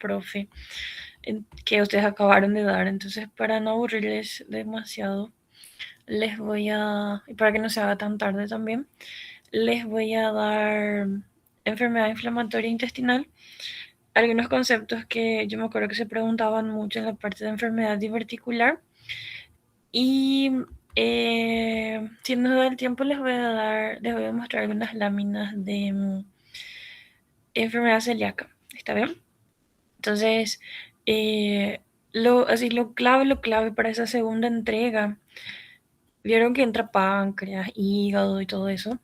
profe que ustedes acabaron de dar. Entonces, para no aburrirles demasiado, y para que no se haga tan tarde también, les voy a dar enfermedad inflamatoria intestinal, algunos conceptos que yo me acuerdo que se preguntaban mucho en la parte de enfermedad diverticular. Y si nos da el tiempo, les voy a mostrar algunas láminas de enfermedad celíaca. ¿Está bien? Entonces, lo clave para esa segunda entrega, vieron que entra páncreas, hígado y todo eso.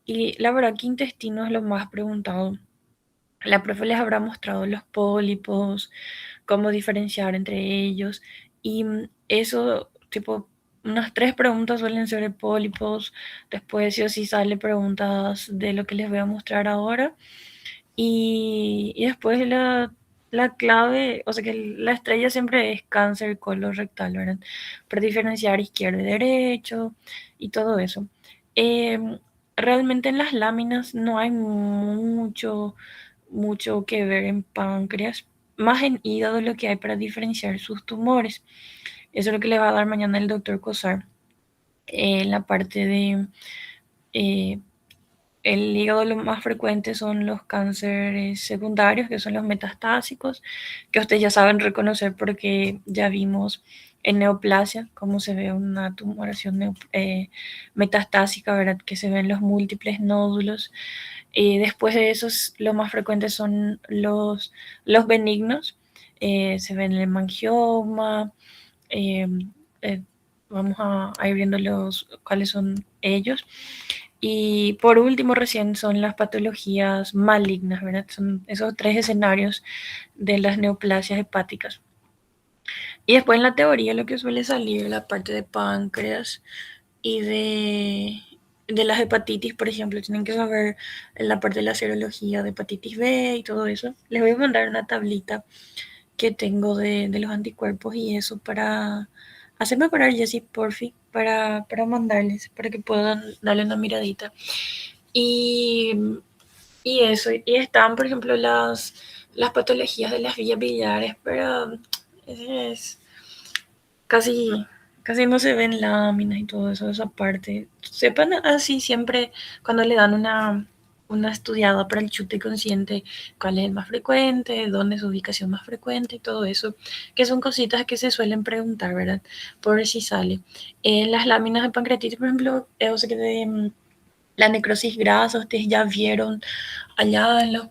Y la verdad que intestino es lo más preguntado. La profe les habrá mostrado los pólipos, cómo diferenciar entre ellos. Y eso, tipo, unas 3 preguntas suelen ser de pólipos. Después, sí o sí, sale preguntas de lo que les voy a mostrar ahora. Y después la clave, o sea que la estrella siempre es cáncer colorectal, ¿verdad? Para diferenciar izquierdo y derecho y todo eso. Em, Realmente en las láminas no hay mucho que ver en páncreas, más en hígado lo que hay para diferenciar sus tumores. Eso es lo que le va a dar mañana el doctor Cosar. En la parte de eh, el hígado, lo más frecuente son los cánceres secundarios, que son los metastásicos, que ustedes ya saben reconocer porque ya vimos en neoplasia cómo se ve una tumoración metastásica, ¿verdad? Que se ven los múltiples nódulos. Después de esos, lo más frecuente son los benignos. Se ven el hemangioma. eh, eh, Vamos a ir viendo cuáles son ellos. Y por último, recién son las patologías malignas, ¿verdad? Son esos 3 escenarios de las neoplasias hepáticas. Y después en la teoría lo que suele salir, la parte de páncreas y de las hepatitis, por ejemplo, tienen que saber la parte de la serología de hepatitis B y todo eso. Les voy a mandar una tablita que tengo de los anticuerpos y eso para hacerme acordar, Jessy, porfi, para mandarles, para que puedan darle una miradita. Y, y eso, y están, por ejemplo, las patologías de las vías biliares, pero es casi, casi no se ven láminas y todo eso, esa parte. Sepan así siempre cuando le dan una estudiada para el chute consciente, cuál es el más frecuente, dónde es su ubicación más frecuente y todo eso, que son cositas que se suelen preguntar, ¿verdad? Por si sale. En las láminas de pancreatitis, por ejemplo, o sea que de la necrosis grasa, ustedes ya vieron allá en las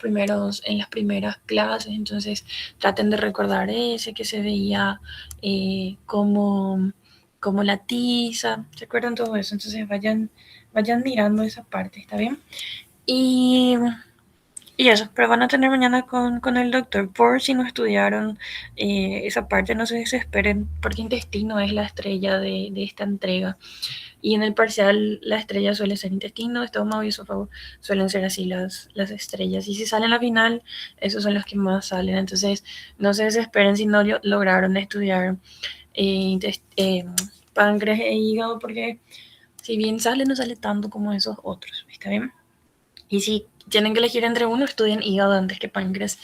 primeras clases, entonces traten de recordar ese que se veía como la tiza, ¿se acuerdan todo eso? Entonces vayan mirando esa parte, ¿está bien? Y, y eso, pero van a tener mañana con el doctor, por si no estudiaron esa parte, no se desesperen, porque intestino es la estrella de esta entrega. Y en el parcial la estrella suele ser intestino, estómago y esófago, suelen ser así las estrellas. Y si salen a la final, esos son los que más salen. Entonces, no se desesperen si no lograron estudiar eh, páncreas e hígado, porque si bien sale, no sale tanto como esos otros. ¿Está bien? Y si tienen que elegir entre uno, estudien hígado antes que páncreas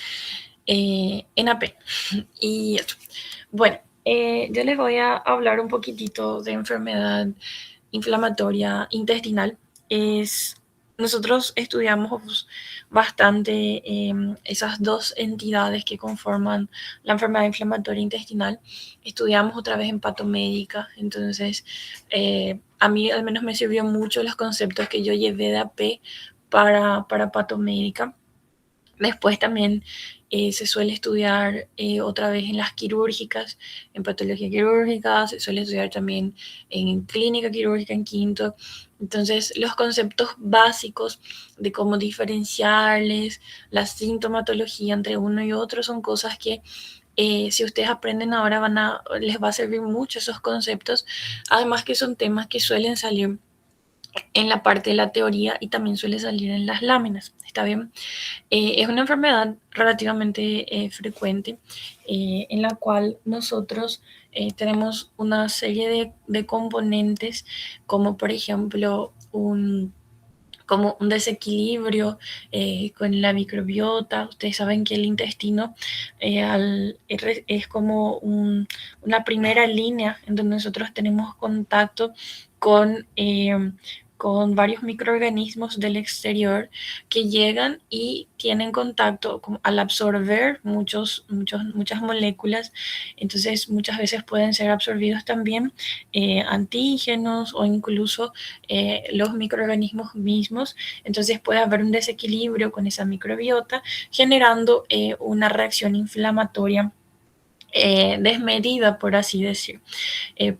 en AP. Y eso. Bueno, yo les voy a hablar un poquitito de enfermedad inflamatoria intestinal. Nosotros estudiamos bastante esas 2 entidades que conforman la enfermedad inflamatoria intestinal. Estudiamos otra vez en patomédica, entonces a mí al menos me sirvió mucho los conceptos que yo llevé de AP para patomédica. Después también se suele estudiar otra vez en las quirúrgicas, en patología quirúrgica, se suele estudiar también en clínica quirúrgica en quinto. Entonces, los conceptos básicos de cómo diferenciarles, la sintomatología entre uno y otro son cosas que si ustedes aprenden ahora les va a servir mucho esos conceptos. Además que son temas que suelen salir en la parte de la teoría y también suele salir en las láminas. ¿Está bien? Es una enfermedad relativamente frecuente en la cual nosotros tenemos una serie de componentes como por ejemplo como un desequilibrio con la microbiota. Ustedes saben que el intestino es como una primera línea en donde nosotros tenemos contacto con, eh, con varios microorganismos del exterior que llegan y tienen contacto al absorber muchas moléculas. Entonces muchas veces pueden ser absorbidos también antígenos o incluso los microorganismos mismos. Entonces puede haber un desequilibrio con esa microbiota generando una reacción inflamatoria desmedida, por así decir. Eh,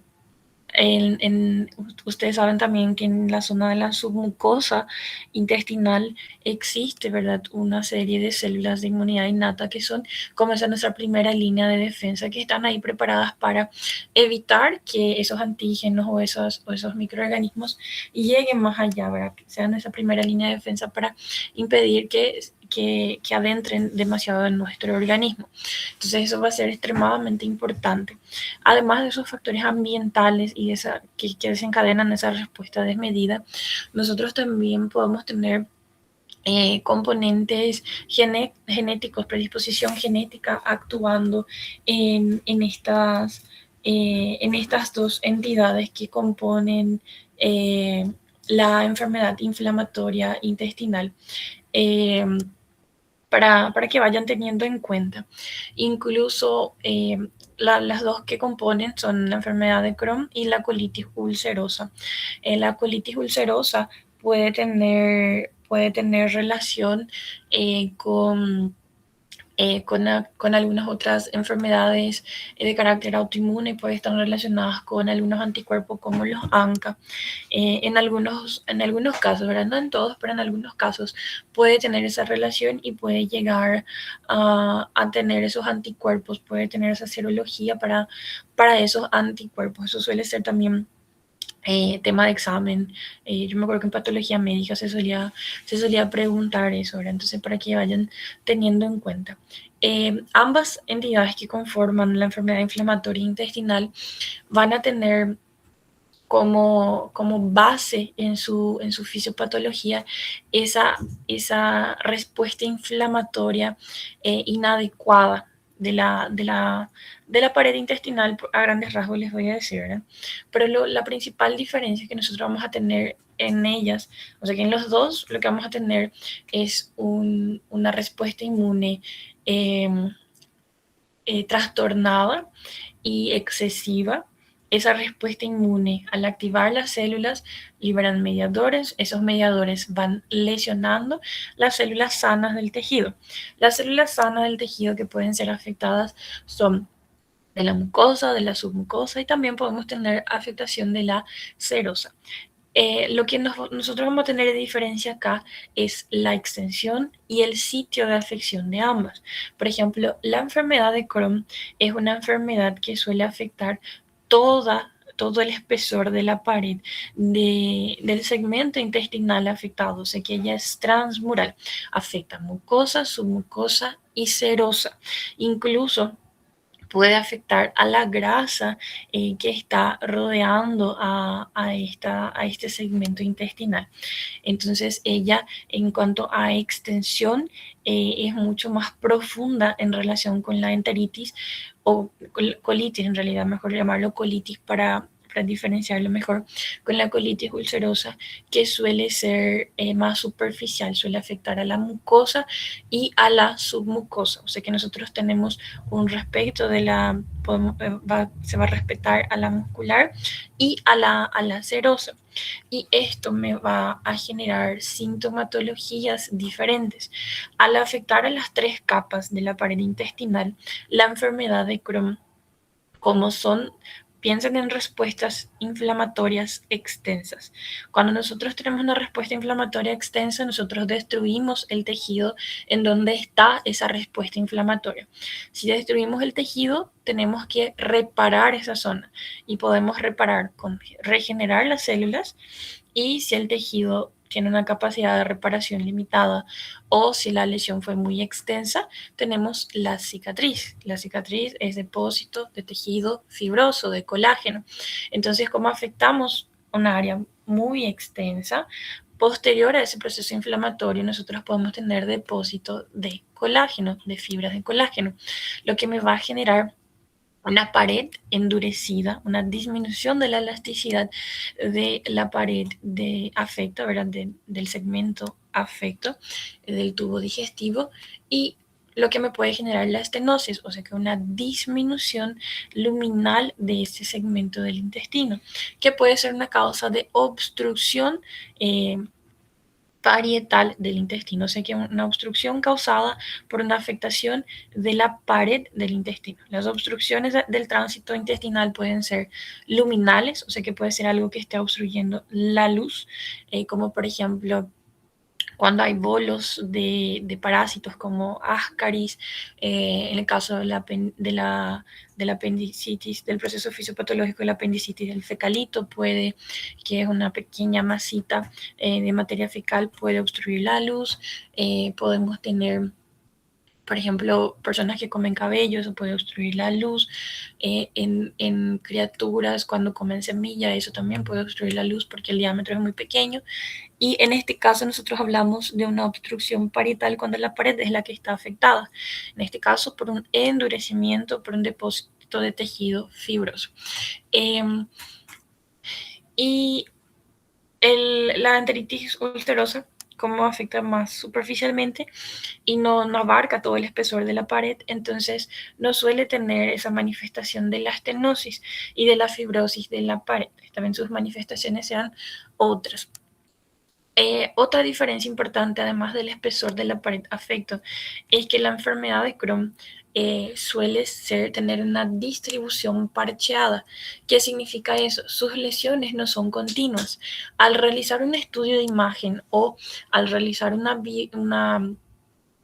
Ustedes saben también que en la zona de la submucosa intestinal existe, ¿verdad?, una serie de células de inmunidad innata que son como esa nuestra primera línea de defensa, que están ahí preparadas para evitar que esos antígenos o esos microorganismos lleguen más allá, ¿verdad?, que sean esa primera línea de defensa para impedir que adentren demasiado en nuestro organismo. Entonces eso va a ser extremadamente importante. Además de esos factores ambientales y que desencadenan esa respuesta desmedida, nosotros también podemos tener componentes genéticos, predisposición genética actuando en estas dos entidades que componen la enfermedad inflamatoria intestinal. Eh, para que vayan teniendo en cuenta. Incluso las dos que componen son la enfermedad de Crohn y la colitis ulcerosa. La colitis ulcerosa puede tener relación con algunas otras enfermedades de carácter autoinmune, puede estar relacionadas con algunos anticuerpos como los ANCA. En algunos casos, ¿verdad?, no en todos, pero en algunos casos puede tener esa relación y puede llegar a tener esos anticuerpos, puede tener esa serología para esos anticuerpos. Eso suele ser también tema de examen. Yo me acuerdo que en patología médica se solía preguntar eso, ¿verdad? Entonces, para que vayan teniendo en cuenta. Ambas entidades que conforman la enfermedad inflamatoria intestinal van a tener como base en su fisiopatología esa respuesta inflamatoria inadecuada de la pared intestinal. A grandes rasgos les voy a decir, ¿verdad? Pero la principal diferencia que nosotros vamos a tener en ellas, o sea que en los dos lo que vamos a tener es una respuesta inmune eh, trastornada y excesiva. Esa respuesta inmune, al activar las células, liberan mediadores. Esos mediadores van lesionando las células sanas del tejido. Las células sanas del tejido que pueden ser afectadas son de la mucosa, de la submucosa, y también podemos tener afectación de la serosa. Lo que nosotros vamos a tener de diferencia acá es la extensión y el sitio de afección de ambas. Por ejemplo, la enfermedad de Crohn es una enfermedad que suele afectar todo el espesor de la pared del segmento intestinal afectado, o sea que ella es transmural, afecta mucosa, submucosa y serosa. Incluso puede afectar a la grasa que está rodeando a este segmento intestinal. Entonces ella, en cuanto a extensión, es mucho más profunda en relación con la enteritis o colitis, en realidad mejor llamarlo colitis para diferenciarlo mejor, con la colitis ulcerosa, que suele ser más superficial, suele afectar a la mucosa y a la submucosa. O sea que nosotros tenemos un respecto se va a respetar a la muscular y a la serosa. Y esto me va a generar sintomatologías diferentes. Al afectar a las tres capas de la pared intestinal, la enfermedad de Crohn, como son, piensen en respuestas inflamatorias extensas. Cuando nosotros tenemos una respuesta inflamatoria extensa, nosotros destruimos el tejido en donde está esa respuesta inflamatoria. Si destruimos el tejido, tenemos que reparar esa zona y podemos reparar con regenerar las células, y si el tejido tiene una capacidad de reparación limitada o si la lesión fue muy extensa, tenemos la cicatriz. La cicatriz es depósito de tejido fibroso, de colágeno. Entonces, ¿cómo afectamos una área muy extensa? posterior a ese proceso inflamatorio, nosotros podemos tener depósito de colágeno, de fibras de colágeno, lo que me va a generar una pared endurecida, una disminución de la elasticidad de la pared de afecto, ¿verdad? Del segmento afecto del tubo digestivo, y lo que me puede generar la estenosis, o sea que una disminución luminal de ese segmento del intestino, que puede ser una causa de obstrucción parietal del intestino, o sea que una obstrucción causada por una afectación de la pared del intestino. Las obstrucciones del tránsito intestinal pueden ser luminales, o sea que puede ser algo que esté obstruyendo la luz, como por ejemplo cuando hay bolos de parásitos como Ascaris, en el caso de la apendicitis, del proceso fisiopatológico de la apendicitis del fecalito, puede, que es una pequeña masita de materia fecal, puede obstruir la luz. Podemos tener, por ejemplo, personas que comen cabello, eso puede obstruir la luz. En criaturas, cuando comen semilla, eso también puede obstruir la luz porque el diámetro es muy pequeño. Y en este caso nosotros hablamos de una obstrucción parietal cuando la pared es la que está afectada. En este caso por un endurecimiento, por un depósito de tejido fibroso. Eh, y la enteritis ulcerosa, como afecta más superficialmente y no abarca todo el espesor de la pared, entonces no suele tener esa manifestación de la estenosis y de la fibrosis de la pared. También sus manifestaciones sean otras. Otra diferencia importante, además del espesor de la pared afecto, es que la enfermedad de Crohn suele tener una distribución parcheada. ¿Qué significa eso? Sus lesiones no son continuas. Al realizar un estudio de imagen o al realizar una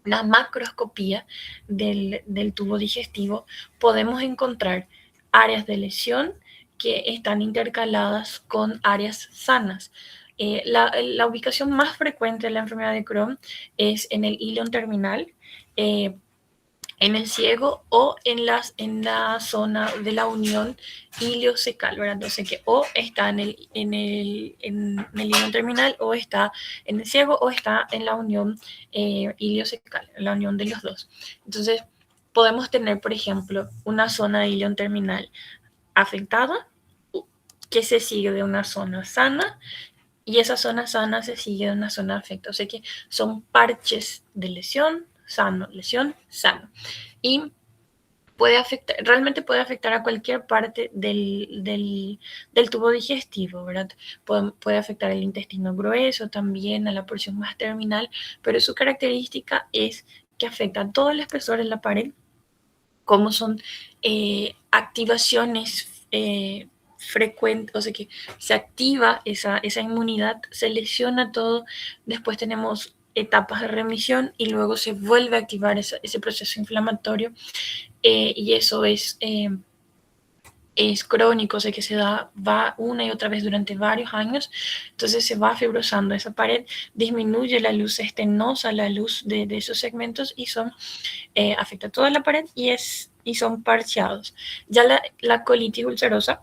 macroscopía del tubo digestivo, podemos encontrar áreas de lesión que están intercaladas con áreas sanas. La ubicación más frecuente de la enfermedad de Crohn es en el ilion terminal, en el ciego o en la zona de la unión iliocecal, ¿verdad? Entonces que o está en el ilion terminal, o está en el ciego, o está en la unión iliocecal, la unión de los dos. Entonces podemos tener, por ejemplo, una zona de ilion terminal afectada que se sigue de una zona sana, y esa zona sana se sigue de una zona afectada. O sea que son parches de lesión, sano. Y realmente puede afectar a cualquier parte del tubo digestivo, ¿verdad? Puede afectar el intestino grueso también, a la porción más terminal, pero su característica es que afecta a todo el espesor de la pared, como son activaciones frecuentes, o sea que se activa esa inmunidad, se lesiona todo, después tenemos etapas de remisión y luego se vuelve a activar ese proceso inflamatorio, y eso es crónico, o sea que va una y otra vez durante varios años, entonces se va fibrosando esa pared, disminuye la luz estenosa, la luz de esos segmentos, y afecta toda la pared y son parcheados. Ya la colitis ulcerosa,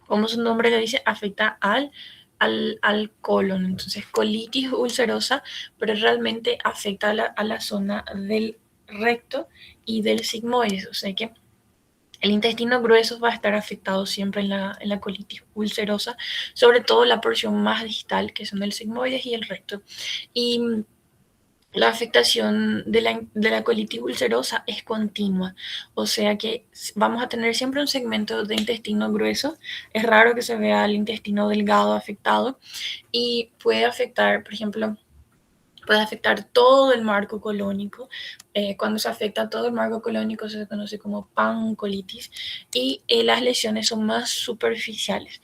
como su nombre lo dice, afecta al colon, entonces colitis ulcerosa, pero realmente afecta a la zona del recto y del sigmoides, o sea que el intestino grueso va a estar afectado siempre en la colitis ulcerosa, sobre todo la porción más distal, que son el sigmoides y el recto. Y la afectación de la colitis ulcerosa es continua, o sea que vamos a tener siempre un segmento de intestino grueso. Es raro que se vea el intestino delgado afectado, y puede afectar, por ejemplo, puede afectar todo el marco colónico. Cuando se afecta todo el marco colónico se conoce como pancolitis, y las lesiones son más superficiales,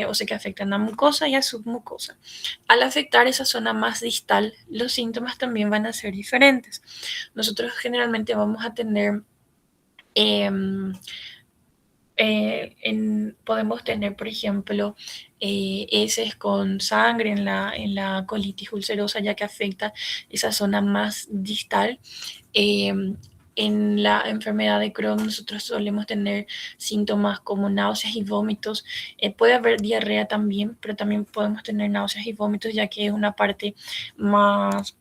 o sea que afectan a mucosa y a submucosa. Al afectar esa zona más distal, los síntomas también van a ser diferentes. Nosotros generalmente vamos a tener eh, podemos tener, por ejemplo, heces con sangre en la colitis ulcerosa, ya que afecta esa zona más distal. Eh, en la enfermedad de Crohn nosotros solemos tener síntomas como náuseas y vómitos. Puede haber diarrea también, pero también podemos tener náuseas y vómitos, ya que es una parte más,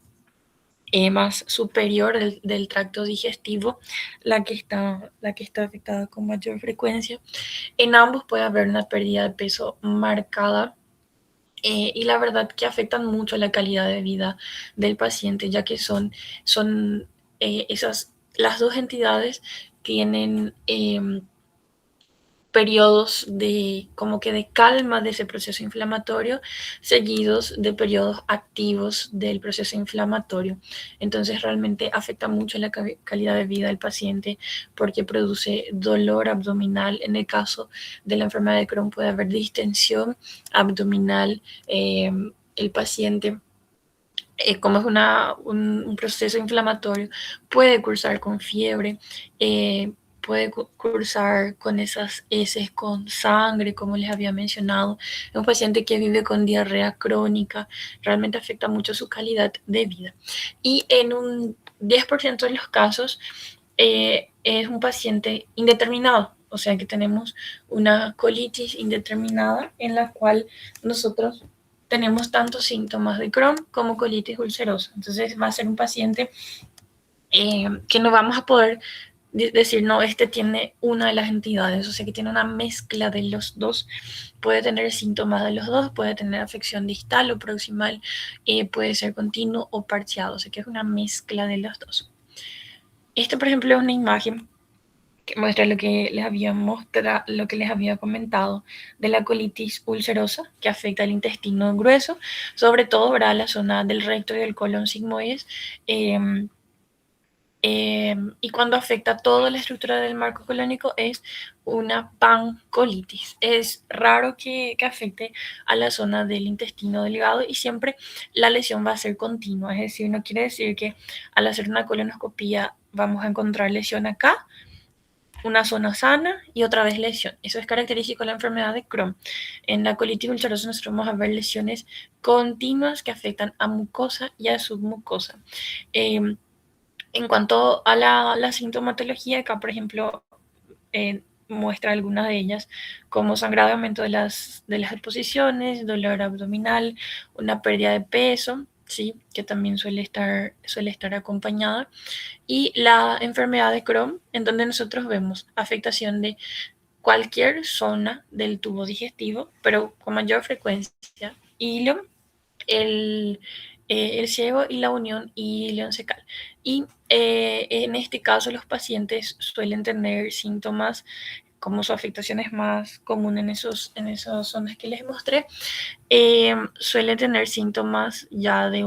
más superior del tracto digestivo la que está afectada con mayor frecuencia. En ambos puede haber una pérdida de peso marcada. Y la verdad que afectan mucho la calidad de vida del paciente, ya que son las dos entidades tienen periodos de como que de calma de ese proceso inflamatorio seguidos de periodos activos del proceso inflamatorio. Entonces realmente afecta mucho la calidad de vida del paciente porque produce dolor abdominal. En el caso de la enfermedad de Crohn puede haber distensión abdominal. El paciente como es un proceso inflamatorio, puede cursar con fiebre, puede cursar con esas heces con sangre, como les había mencionado. Es un paciente que vive con diarrea crónica, realmente afecta mucho su calidad de vida. Y en un 10% de los casos es un paciente indeterminado, o sea que tenemos una colitis indeterminada en la cual nosotros tenemos tantos síntomas de Crohn como colitis ulcerosa. Entonces va a ser un paciente que no vamos a poder decir, no, este tiene una de las entidades, o sea que tiene una mezcla de los dos, puede tener síntomas de los dos, puede tener afección distal o proximal, puede ser continuo o parciado, o sea que es una mezcla de los dos. Esto, por ejemplo, es una imagen que muestra lo que les había mostrado, lo que les había comentado de la colitis ulcerosa que afecta al intestino grueso, sobre todo para la zona del recto y del colon sigmoides. Y cuando afecta toda la estructura del marco colónico es una pancolitis. Es raro que afecte a la zona del intestino delgado y siempre la lesión va a ser continua. Es decir, no quiere decir que al hacer una colonoscopia vamos a encontrar lesión acá, una zona sana y otra vez lesión. Eso es característico de la enfermedad de Crohn. En la colitis ulcerosa nosotros vamos a ver lesiones continuas que afectan a mucosa y a submucosa. En cuanto a la sintomatología, acá por ejemplo muestra algunas de ellas como sangrado, aumento de las exposiciones, dolor abdominal, una pérdida de peso, ¿sí? Que también suele estar acompañada, y la enfermedad de Crohn, en donde nosotros vemos afectación de cualquier zona del tubo digestivo, pero con mayor frecuencia, hilo, el, el ciego y la unión ilioncecal. Y en este caso los pacientes suelen tener síntomas como su afectación es más común en esas zonas que les mostré, suelen tener síntomas ya de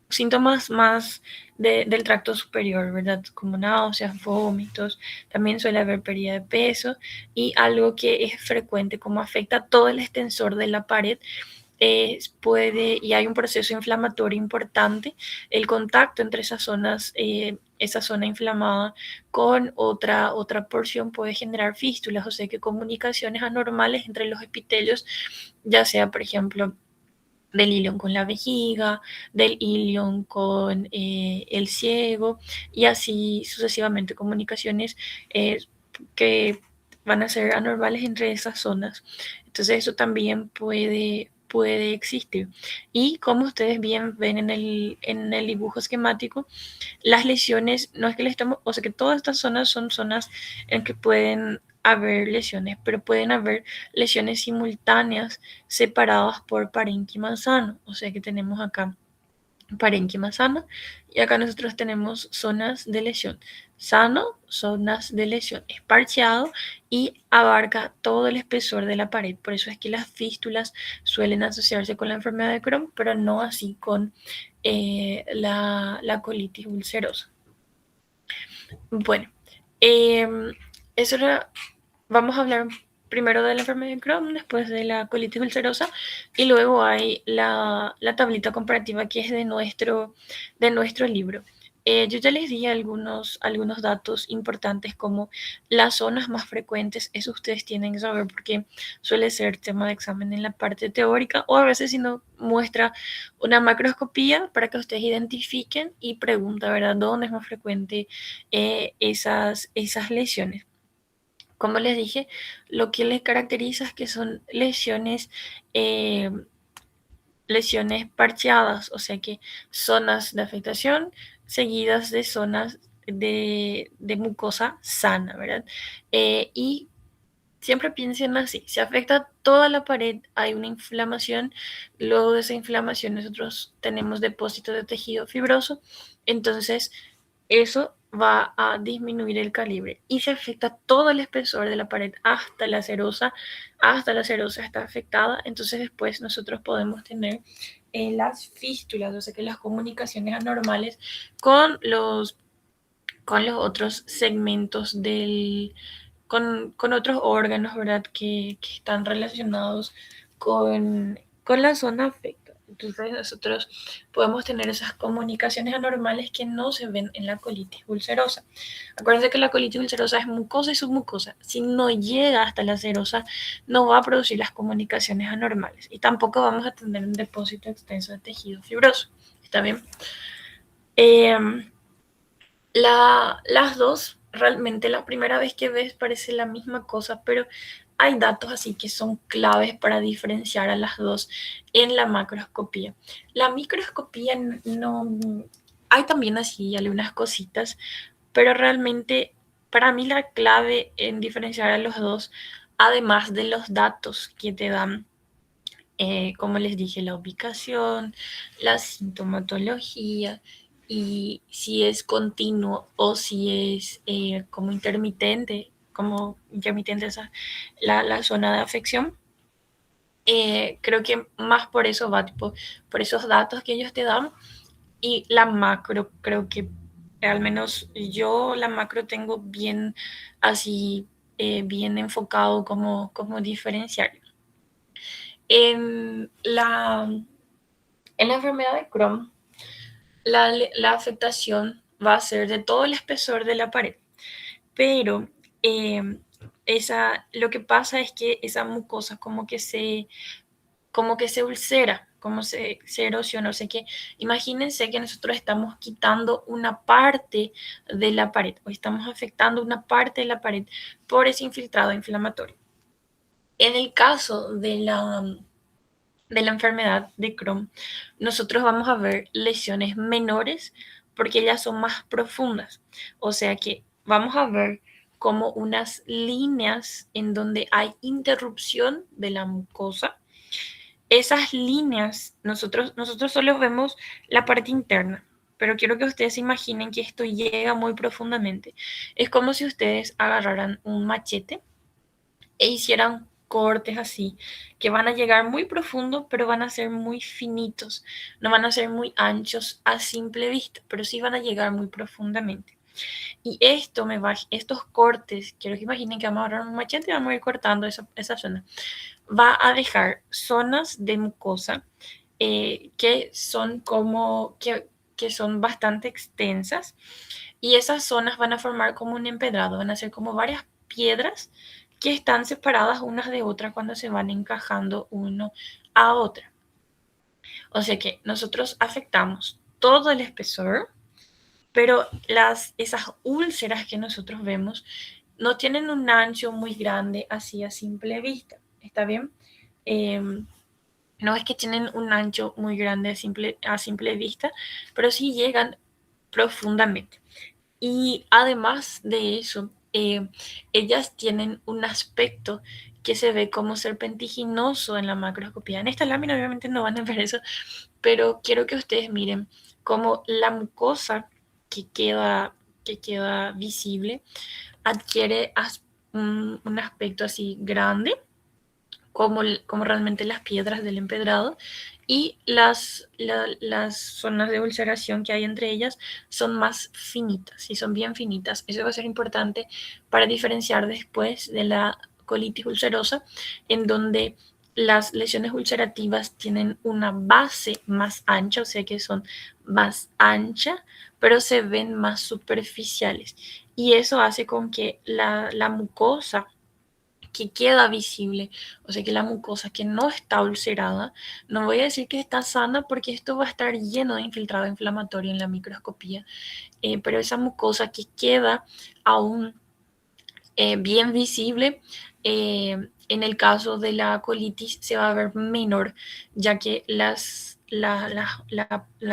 síntomas más del tracto superior, ¿verdad? Como náuseas, vómitos, también suele haber pérdida de peso y algo que es frecuente, como afecta todo el extensor de la pared, y hay un proceso inflamatorio importante, el contacto entre esas zonas, esa zona inflamada con otra porción puede generar fístulas, o sea que comunicaciones anormales entre los epitelios, ya sea, por ejemplo, del ilion con la vejiga, del ilion con el ciego y así sucesivamente comunicaciones que van a ser anormales entre esas zonas. Entonces eso también puede existir. Y como ustedes bien ven en el dibujo esquemático, las lesiones, no es que le estamos, o sea que todas estas zonas son zonas en que pueden haber lesiones, pero pueden haber lesiones simultáneas separadas por parénquima sano, o sea que tenemos acá parénquima sano y acá nosotros tenemos zonas de lesión. Sano, zonas de lesión, esparciado y abarca todo el espesor de la pared. Por eso es que las fístulas suelen asociarse con la enfermedad de Crohn, pero no así con la colitis ulcerosa. Bueno, eh, eso era, vamos a hablar primero de la enfermedad de Crohn, después de la colitis ulcerosa, y luego hay la tablita comparativa que es de nuestro libro. Yo ya les di algunos datos importantes como las zonas más frecuentes, eso ustedes tienen que saber porque suele ser tema de examen en la parte teórica o a veces si no muestra una macroscopía para que ustedes identifiquen y pregunta, ¿verdad?, dónde es más frecuente esas lesiones. Como les dije, lo que les caracteriza es que son eh, lesiones parcheadas, o sea que zonas de afectación seguidas de zonas de mucosa sana, ¿verdad? Y siempre piensen así, si afecta toda la pared, hay una inflamación, luego de esa inflamación nosotros tenemos depósito de tejido fibroso, entonces eso va a disminuir el calibre y se afecta todo el espesor de la pared hasta la cerosa está afectada, entonces después nosotros podemos tener las fístulas, o sea que las comunicaciones anormales con los otros segmentos con otros órganos, ¿verdad? Que están relacionados con la zona afecta. Entonces nosotros podemos tener esas comunicaciones anormales que no se ven en la colitis ulcerosa. Acuérdense que la colitis ulcerosa es mucosa y submucosa. Si no llega hasta la serosa, no va a producir las comunicaciones anormales y tampoco vamos a tener un depósito extenso de tejido fibroso. ¿Está bien? Eh, las dos, realmente la primera vez que ves parece la misma cosa, pero hay datos así que son claves para diferenciar a las dos en la macroscopía. La microscopía no, hay también así algunas cositas, pero realmente para mí la clave en diferenciar a los dos, además de los datos que te dan, como les dije, la ubicación, la sintomatología y si es continuo o si es como intermitente esa, la zona de afección. Creo que más por eso va, tipo, por esos datos que ellos te dan y la macro, creo que al menos yo la macro tengo bien así, bien enfocado como diferenciar. En la enfermedad de Crohn, la afectación va a ser de todo el espesor de la pared, pero eh, lo que pasa es que esa mucosa como que se ulcera, como se erosiona, o sea que imagínense que nosotros estamos quitando una parte de la pared o estamos afectando una parte de la pared por ese infiltrado inflamatorio. En el caso de la enfermedad de Crohn, nosotros vamos a ver lesiones menores porque ellas son más profundas. O sea que vamos a ver como unas líneas en donde hay interrupción de la mucosa. Esas líneas, nosotros solo vemos la parte interna, pero quiero que ustedes se imaginen que esto llega muy profundamente. Es como si ustedes agarraran un machete e hicieran cortes así, que van a llegar muy profundo, pero van a ser muy finitos, no van a ser muy anchos a simple vista, pero sí van a llegar muy profundamente. Y estos cortes, quiero que imaginen que vamos a agarrar un machete y vamos a ir cortando esa zona. Va a dejar zonas de mucosa que son que son bastante extensas y esas zonas van a formar como un empedrado, van a ser como varias piedras que están separadas unas de otras cuando se van encajando uno a otra. O sea que nosotros afectamos todo el espesor, pero esas úlceras que nosotros vemos no tienen un ancho muy grande así a simple vista. ¿Está bien? No es que tienen un ancho muy grande a simple vista, pero sí llegan profundamente. Y además de eso, ellas tienen un aspecto que se ve como serpentiginoso en la macroscopía. En esta lámina obviamente no van a ver eso, pero quiero que ustedes miren cómo la mucosa que queda visible adquiere un aspecto así grande como realmente las piedras del empedrado y las zonas de ulceración que hay entre ellas son más finitas y son bien finitas. Eso va a ser importante para diferenciar después de la colitis ulcerosa, en donde las lesiones ulcerativas tienen una base más ancha, o sea que son más anchas pero se ven más superficiales. Y eso hace con que la mucosa que queda visible, o sea que la mucosa que no está ulcerada, no voy a decir que está sana porque esto va a estar lleno de infiltrado inflamatorio en la microscopía, pero esa mucosa que queda aún bien visible, en el caso de la colitis se va a ver menor, ya que las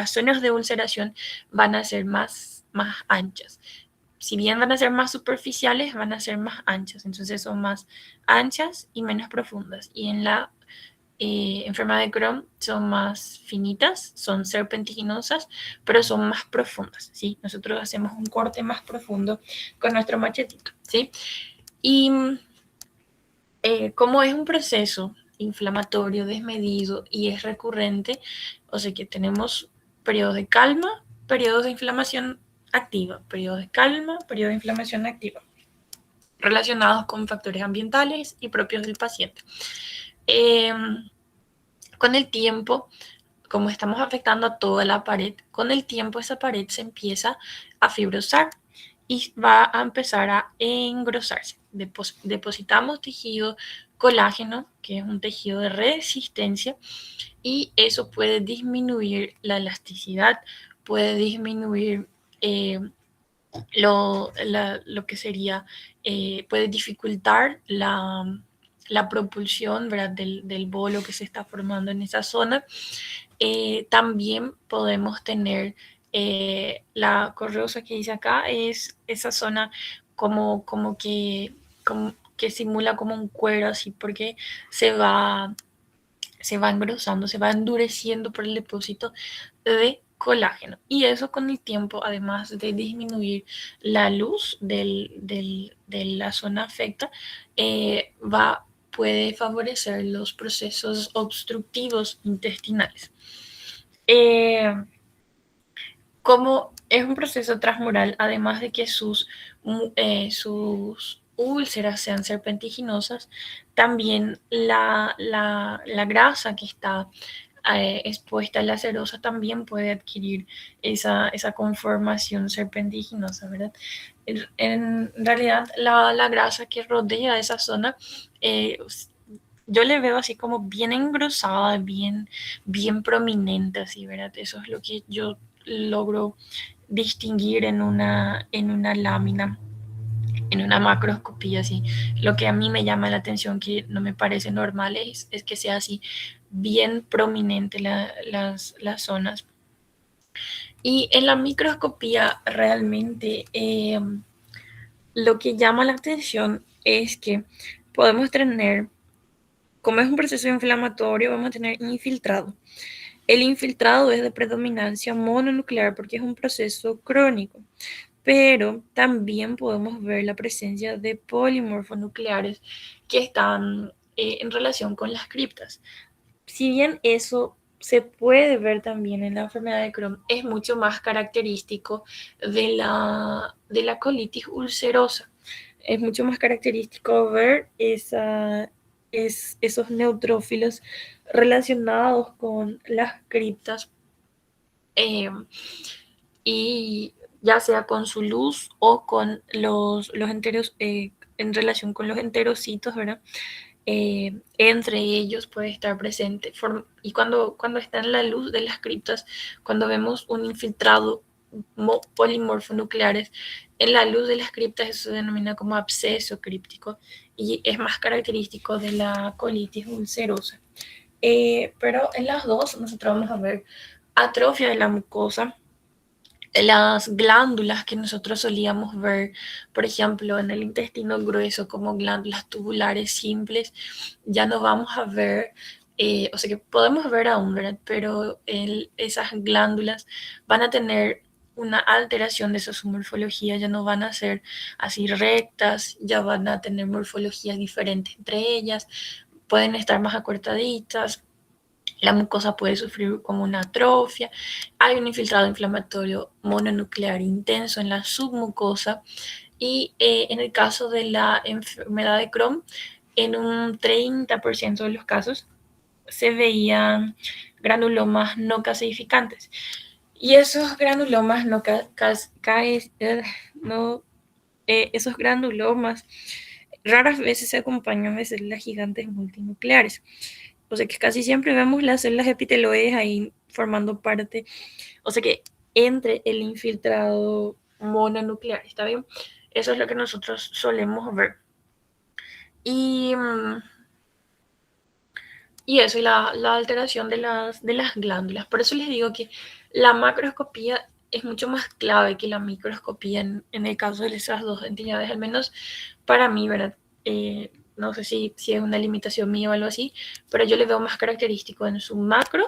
zonas de ulceración van a ser más anchas. Si bien van a ser más superficiales, van a ser más anchas. Entonces son más anchas y menos profundas. Y en la enfermedad de Crohn son más finitas, son serpentiginosas, pero son más profundas, ¿sí? Nosotros hacemos un corte más profundo con nuestro machetito, ¿sí? Y como es un proceso inflamatorio desmedido y es recurrente, o sea que tenemos periodos de calma, periodos de inflamación activa, periodos de calma, periodos de inflamación activa, relacionados con factores ambientales y propios del paciente. Eh, con el tiempo, como estamos afectando a toda la pared, con el tiempo esa pared se empieza a fibrosar y va a empezar a engrosarse. Depositamos tejido colágeno, que es un tejido de resistencia, y eso puede disminuir la elasticidad, puede disminuir lo que sería, puede dificultar la propulsión, ¿verdad? Del bolo que se está formando en esa zona. También podemos tener la correosa que dice acá, es esa zona como que simula como un cuero, así porque se va, se va engrosando, se va endureciendo por el depósito de colágeno. Y eso con el tiempo, además de disminuir la luz de la zona afecta, puede favorecer los procesos obstructivos intestinales. Eh, como es un proceso transmural, además de que sus úlceras sean serpentiginosas, también la grasa que está expuesta a la cerosa también puede adquirir esa conformación serpentiginosa, ¿verdad? En realidad, la grasa que rodea esa zona, eh, yo le veo así como bien engrosada, bien prominente, así, ¿verdad? Eso es lo que yo logro distinguir en una lámina, en una macroscopía, así. Lo que a mí me llama la atención, que no me parece normal, es que sea así bien prominente las zonas. Y en la microscopía realmente lo que llama la atención es que podemos tener, como es un proceso inflamatorio, vamos a tener infiltrado. El infiltrado es de predominancia mononuclear porque es un proceso crónico, pero también podemos ver la presencia de polimorfonucleares que están en relación con las criptas. Si bien eso se puede ver también en la enfermedad de Crohn, es mucho más característico de la colitis ulcerosa. Es mucho más característico ver esos neutrófilos relacionados con las criptas, eh, y ya sea con su luz o con los enteros, en relación con los enterocitos, ¿verdad? Entre ellos puede estar presente. Y cuando está en la luz de las criptas, cuando vemos un infiltrado polimorfo nucleares en la luz de las criptas, eso se denomina como absceso críptico y es más característico de la colitis ulcerosa. Pero en las dos nosotros vamos a ver atrofia de la mucosa, las glándulas que nosotros solíamos ver, por ejemplo, en el intestino grueso como glándulas tubulares simples, ya no vamos a ver, o sea que podemos ver aún, ¿verdad? Pero esas glándulas van a tener una alteración de su morfología, ya no van a ser así rectas, ya van a tener morfologías diferentes entre ellas, pueden estar más acortaditas, la mucosa puede sufrir como una atrofia, hay un infiltrado inflamatorio mononuclear intenso en la submucosa y en el caso de la enfermedad de Crohn, en un 30% de los casos se veían granulomas no calcificantes. Y esos granulomas no, esos granulomas raras veces se acompañan de células gigantes multinucleares. O sea que casi siempre vemos las células epiteloides ahí formando parte, o sea que entre el infiltrado mononuclear, ¿está bien? Eso es lo que nosotros solemos ver. Y, y eso, y la alteración de las glándulas. Por eso les digo que la macroscopía es mucho más clave que la microscopía en el caso de esas dos entidades, al menos para mí, ¿verdad? No sé si es una limitación mía o algo así, pero yo le veo más característico en su macro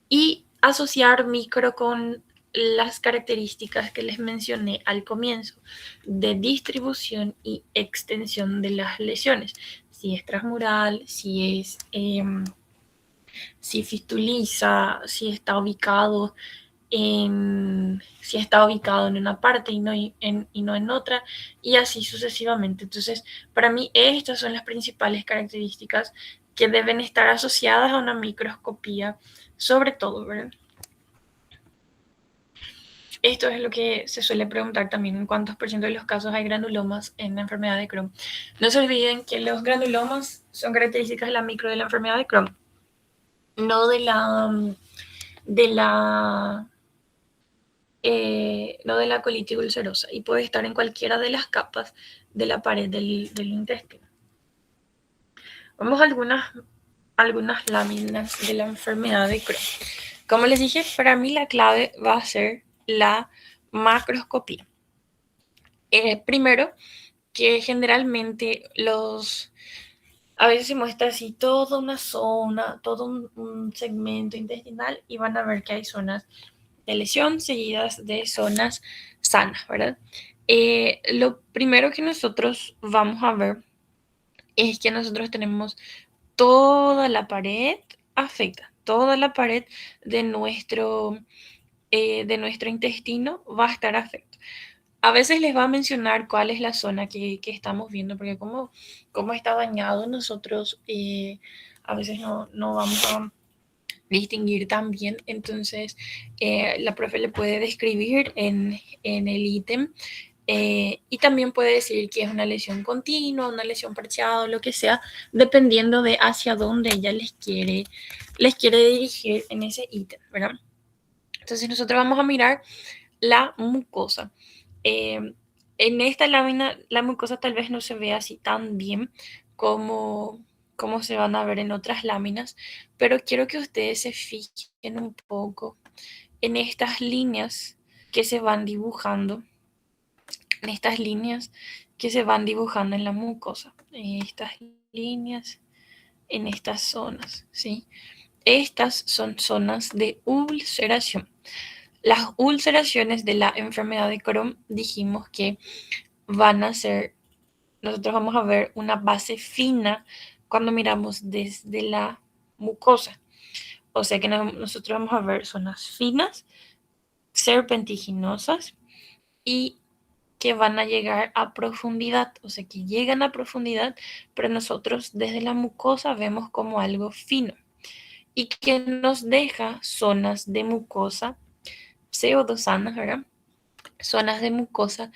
y asociar micro con las características que les mencioné al comienzo de distribución y extensión de las lesiones. Si es transmural, si fistuliza, si está ubicado en una parte y no en otra, y así sucesivamente. Entonces, para mí estas son las principales características que deben estar asociadas a una microscopía, sobre todo, ¿verdad? Esto es lo que se suele preguntar también en cuántos por ciento de los casos hay granulomas en la enfermedad de Crohn. No se olviden que los granulomas son características de la micro de la enfermedad de Crohn, no de la no de la colitis ulcerosa, y puede estar en cualquiera de las capas de la pared del intestino. Vamos a algunas láminas de la enfermedad de Crohn. Como les dije, para mí la clave va a ser la macroscopía. Primero, que generalmente a veces se muestra así toda una zona, todo un segmento intestinal y van a ver que hay zonas de lesión seguidas de zonas sanas, ¿verdad? Lo primero que nosotros vamos a ver es que nosotros tenemos toda la pared afecta, toda la pared de de nuestro intestino va a estar afecta. A veces les va a mencionar cuál es la zona que estamos viendo, porque como está dañado, nosotros a veces no vamos a distinguir tan bien. Entonces, la profe le puede describir en el ítem y también puede decir que es una lesión continua, una lesión parcial o lo que sea, dependiendo de hacia dónde ella les quiere dirigir en ese ítem, ¿verdad? Entonces, nosotros vamos a mirar la mucosa. Eh, en esta lámina, la mucosa tal vez no se vea así tan bien como, como se van a ver en otras láminas, pero quiero que ustedes se fijen un poco en estas líneas que se van dibujando, en estas líneas que se van dibujando en la mucosa, en estas líneas, en estas zonas, ¿sí? Estas son zonas de ulceración. Las ulceraciones de la enfermedad de Crohn dijimos que van a ser, nosotros vamos a ver una base fina cuando miramos desde la mucosa. O sea que nosotros vamos a ver zonas finas, serpentiginosas y que van a llegar a profundidad, o sea que llegan a profundidad, pero nosotros desde la mucosa vemos como algo fino y que nos deja zonas de mucosa pseudosanas, ¿verdad? Zonas de mucosa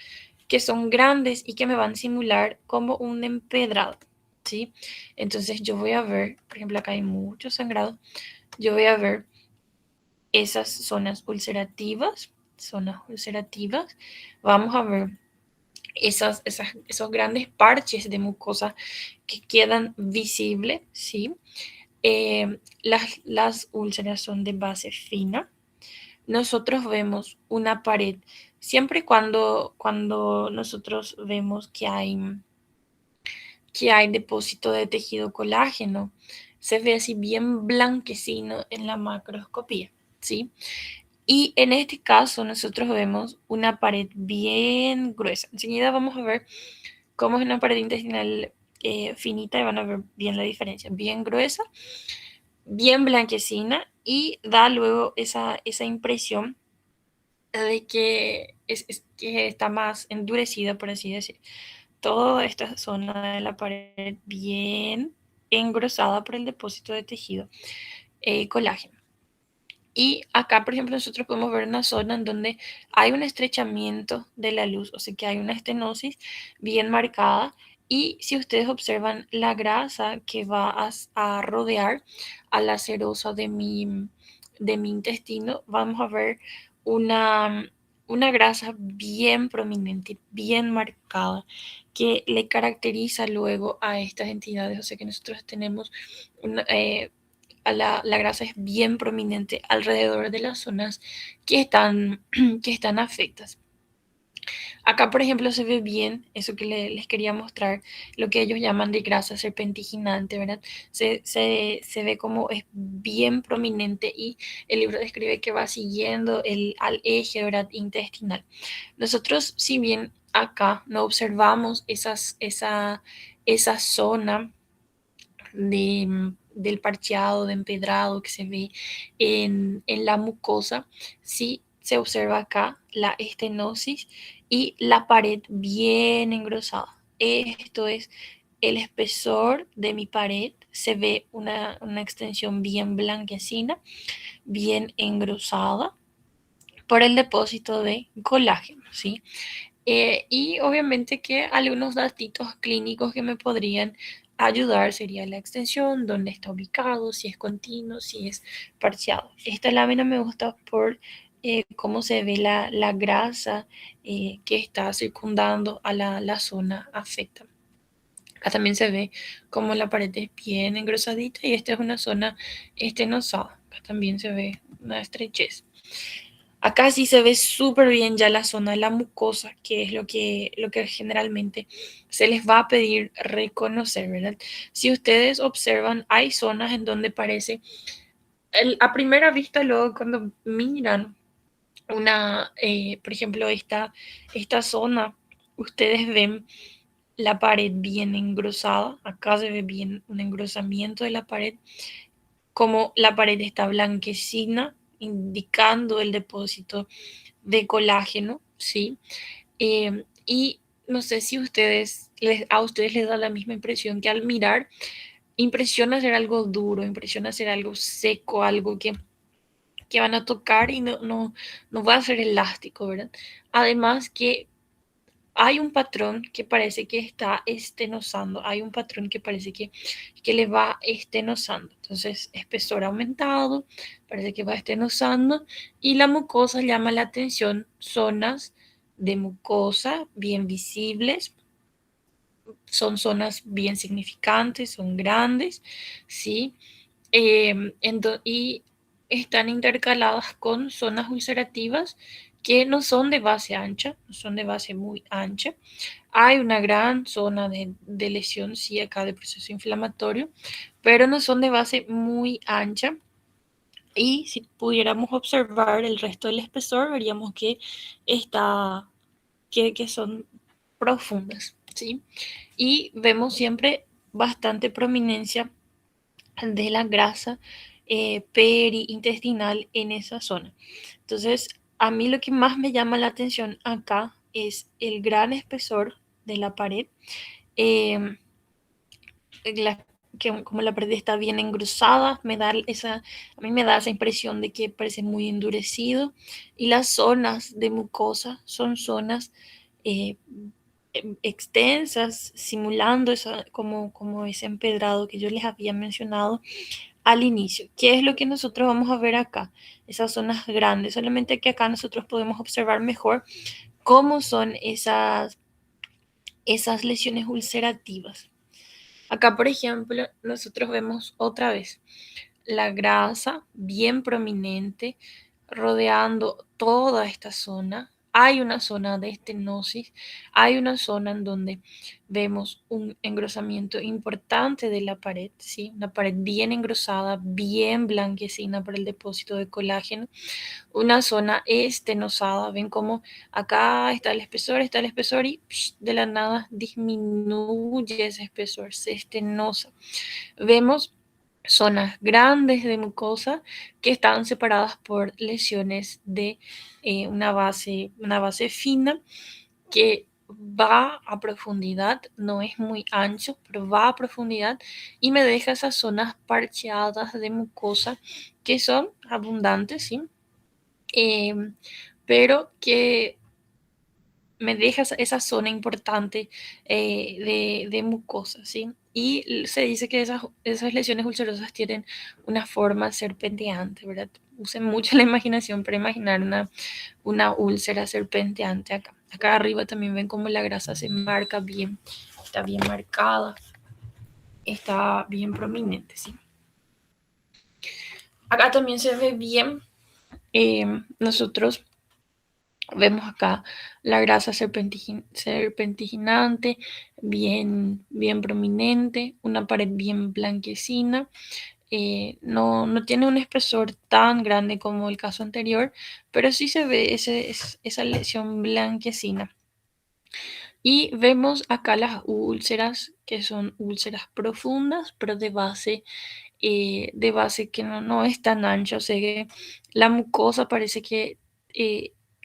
que son grandes y que me van a simular como un empedrado, ¿sí? Entonces yo voy a ver, por ejemplo, acá hay mucho sangrado, yo voy a ver esas zonas ulcerativas, vamos a ver esos grandes parches de mucosa que quedan visibles, ¿sí? Las úlceras son de base fina. Nosotros vemos una pared, siempre cuando nosotros vemos que hay depósito de tejido colágeno, se ve así bien blanquecino en la macroscopía, ¿sí? Y en este caso nosotros vemos una pared bien gruesa. Enseguida vamos a ver cómo es una pared intestinal finita y van a ver bien la diferencia. Bien gruesa, bien blanquecina y da luego esa impresión de que, que está más endurecida, por así decir. Toda esta zona de la pared bien engrosada por el depósito de tejido colágeno. Y acá, por ejemplo, nosotros podemos ver una zona en donde hay un estrechamiento de la luz, o sea que hay una estenosis bien marcada. Y si ustedes observan la grasa que va a rodear a la serosa de mi intestino, vamos a ver una, una grasa bien prominente, bien marcada, que le caracteriza luego a estas entidades. O sea que nosotros tenemos una, la grasa es bien prominente alrededor de las zonas que están afectas. Acá, por ejemplo, se ve bien eso que les quería mostrar, lo que ellos llaman de grasa serpentiginante, ¿verdad? Se ve como es bien prominente y el libro describe que va siguiendo al eje, ¿verdad? Intestinal. Nosotros, si bien acá no observamos esa zona del parcheado, de empedrado que se ve en la mucosa, sí se observa acá la estenosis y la pared bien engrosada. Esto es el espesor de mi pared. Se ve una extensión bien blanquecina, bien engrosada por el depósito de colágeno, ¿sí? Y obviamente que algunos datitos clínicos que me podrían ayudar sería la extensión, dónde está ubicado, si es continuo, si es parciado. Esta lámina me gusta por cómo se ve la grasa que está circundando a la zona afecta. Acá también se ve como la pared es bien engrosadita y esta es una zona estenosada. Acá también se ve una estrechez. Acá sí se ve súper bien ya la zona de la mucosa, que es lo que generalmente se les va a pedir reconocer, ¿verdad? Si ustedes observan, hay zonas en donde parece, a primera vista, luego cuando miran por ejemplo, esta zona, ustedes ven la pared bien engrosada, acá se ve bien un engrosamiento de la pared, como la pared está blanquecina, indicando el depósito de colágeno, ¿sí? Y no sé si a ustedes les da la misma impresión que al mirar, impresiona ser algo duro, impresiona ser algo seco, algo que van a tocar y no va a ser elástico, ¿verdad? Además que hay un patrón que parece que está estenosando, hay un patrón que parece que le va estenosando. Entonces, espesor aumentado, parece que va estenosando y la mucosa llama la atención, zonas de mucosa bien visibles, son zonas bien significantes, son grandes, ¿sí? Y están intercaladas con zonas ulcerativas que no son de base ancha, no son de base muy ancha. Hay una gran zona de lesión, sí, acá de proceso inflamatorio, pero no son de base muy ancha. Y si pudiéramos observar el resto del espesor, veríamos está, que son profundas, ¿sí? Y vemos siempre bastante prominencia de la grasa periintestinal en esa zona. Entonces, a mí lo que más me llama la atención acá es el gran espesor de la pared, eh, que como la pared está bien engrosada, a mí me da esa impresión de que parece muy endurecido y las zonas de mucosa son zonas eh, extensas, simulando como ese empedrado que yo les había mencionado al inicio. ¿Qué es lo que nosotros vamos a ver acá? Esas zonas grandes, solamente que acá nosotros podemos observar mejor cómo son esas lesiones ulcerativas. Acá, por ejemplo, nosotros vemos otra vez la grasa bien prominente rodeando toda esta zona. Hay una zona de estenosis, hay una zona en donde vemos un engrosamiento importante de la pared, ¿sí? Una pared bien engrosada, bien blanquecina por el depósito de colágeno, una zona estenosada. Ven cómo acá está el espesor y de la nada disminuye ese espesor, se estenosa. Vemos zonas grandes de mucosa que están separadas por lesiones de una base fina que va a profundidad, no es muy ancho, pero va a profundidad y me deja esas zonas parcheadas de mucosa que son abundantes, ¿sí? Em, pero que me deja esa zona importante de mucosa, ¿sí? Y se dice que esas lesiones ulcerosas tienen una forma serpenteante, ¿verdad? Usen mucho la imaginación para imaginar una úlcera serpenteante acá. Acá arriba también ven cómo la grasa se marca bien, está bien marcada, está bien prominente, ¿sí? Acá también se ve bien, nosotros vemos acá la grasa serpentiginante, bien prominente, una pared bien blanquecina. No tiene un espesor tan grande como el caso anterior, pero sí se ve esa lesión blanquecina. Y vemos acá las úlceras, que son úlceras profundas, pero de base que no es tan ancha, o sea que la mucosa parece que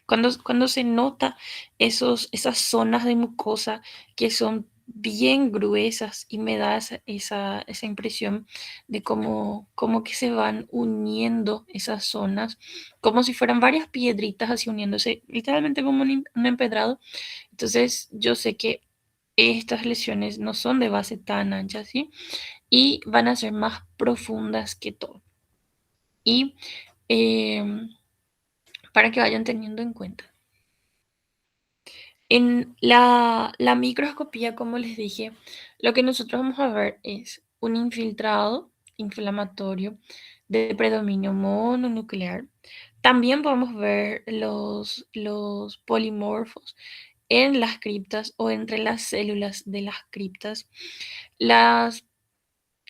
cuando se nota esas zonas de mucosa que son bien gruesas y me da esa impresión de como que se van uniendo esas zonas, como si fueran varias piedritas así uniéndose, literalmente como un empedrado. Entonces yo sé que estas lesiones no son de base tan ancha, ¿sí? Y van a ser más profundas que todo. Y em, para que vayan teniendo en cuenta. En la microscopía, como les dije, lo que nosotros vamos a ver es un infiltrado inflamatorio de predominio mononuclear. También podemos ver los polimorfos en las criptas o entre las células de las criptas. Las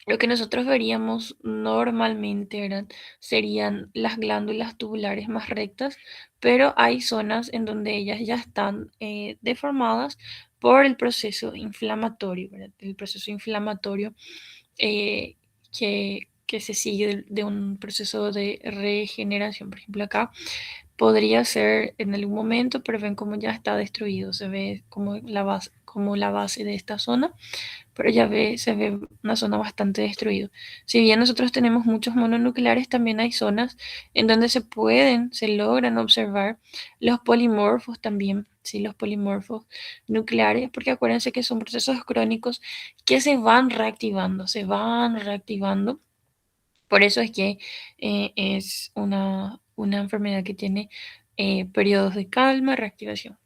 Lo que nosotros veríamos normalmente, ¿verdad? Serían las glándulas tubulares más rectas, pero hay zonas en donde ellas ya están deformadas por el proceso inflamatorio, ¿verdad? El proceso inflamatorio eh, que se sigue de un proceso de regeneración. Por ejemplo, acá podría ser en algún momento, pero ven cómo ya está destruido, se ve como la base de esta zona, pero se ve una zona bastante destruida. Si bien nosotros tenemos muchos mononucleares, también hay zonas en donde se logran observar los polimorfos también, sí, los polimorfos nucleares, porque acuérdense que son procesos crónicos que se van reactivando. Por eso es que es una enfermedad que tiene periodos de calma, reactivación.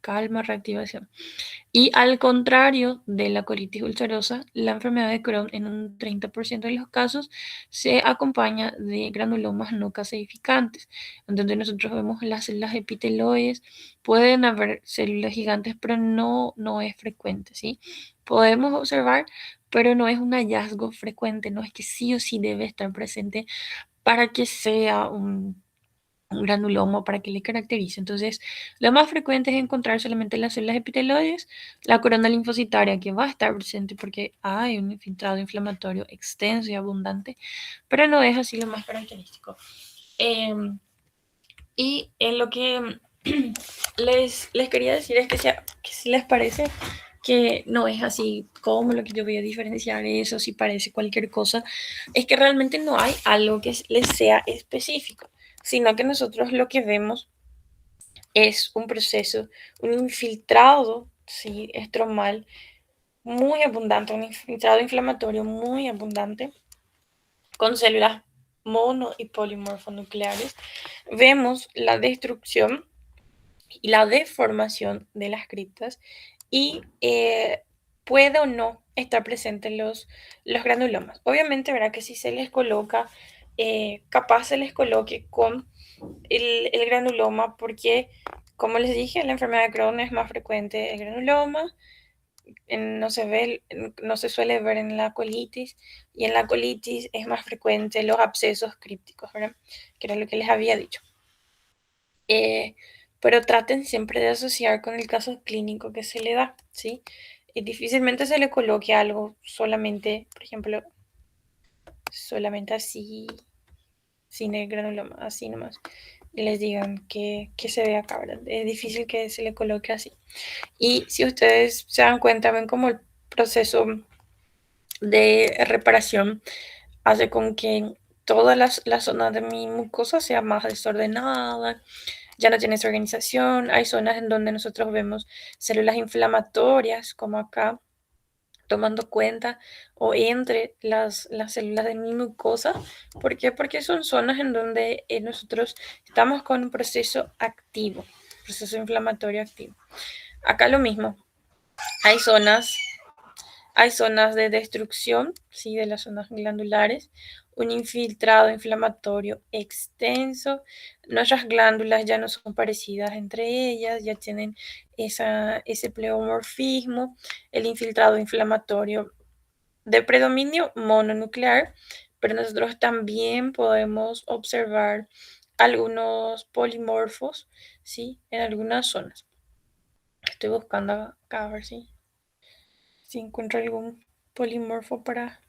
Y al contrario de la colitis ulcerosa, la enfermedad de Crohn en un 30% de los casos se acompaña de granulomas no caseificantes, en donde nosotros vemos las células epiteloides, pueden haber células gigantes, pero no es frecuente, ¿sí? Podemos observar, pero no es un hallazgo frecuente, no es que sí o sí debe estar presente para que sea un granuloma para que le caracterice. Entonces, lo más frecuente es encontrar solamente las células epiteloides, la corona linfocitaria que va a estar presente porque hay un infiltrado inflamatorio extenso y abundante, pero no es así lo más característico. Y en lo que les quería decir es que si les parece que no es así como lo que yo voy a diferenciar eso, si parece cualquier cosa, es que realmente no hay algo que les sea específico, sino que nosotros lo que vemos es un proceso, un infiltrado, ¿sí? Estromal muy abundante, un infiltrado inflamatorio muy abundante, con células mono y polimorfonucleares. Vemos la destrucción y la deformación de las criptas y puede o no estar presente los granulomas. Obviamente, verá que si se les coloca, capaz se les coloque con el granuloma porque, como les dije, la enfermedad de Crohn es más frecuente el granuloma, no se suele ver en la colitis y en la colitis es más frecuente los abscesos crípticos, ¿verdad? Que era lo que les había dicho. Eh, pero traten siempre de asociar con el caso clínico que se le da, ¿sí? Y difícilmente se le coloque algo solamente, por ejemplo, solamente así, sin el granuloma, así nomás, y les digan que se ve acá, ¿verdad? Es difícil que se le coloque así. Y si ustedes se dan cuenta, ven como el proceso de reparación hace con que toda la zona de mi mucosa sea más desordenada, ya no tiene esa organización. Hay zonas en donde nosotros vemos células inflamatorias, como acá, tomando cuenta o entre las células de mi mucosa. ¿Por qué? Porque son zonas en donde nosotros estamos con un proceso activo, proceso inflamatorio activo. Acá lo mismo, hay zonas hay zonas de destrucción, ¿sí? De las zonas glandulares, un infiltrado inflamatorio extenso. Nuestras glándulas ya no son parecidas entre ellas, ya tienen ese pleomorfismo, el infiltrado inflamatorio de predominio mononuclear, pero nosotros también podemos observar algunos polimorfos, ¿sí? En algunas zonas. Estoy buscando acá a ver si encuentro algún polimorfo para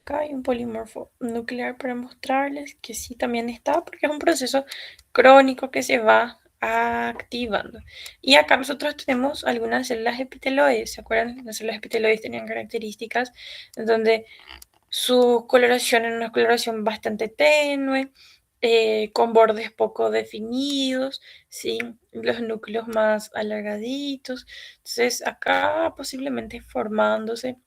acá. Hay un polimorfo nuclear para mostrarles que sí también está, porque es un proceso crónico que se va activando. Y acá nosotros tenemos algunas células epiteloides. ¿Se acuerdan? Las células epiteloides tenían características en donde su coloración era una coloración bastante tenue, con bordes poco definidos, ¿sí? Los núcleos más alargaditos. Entonces acá posiblemente formándose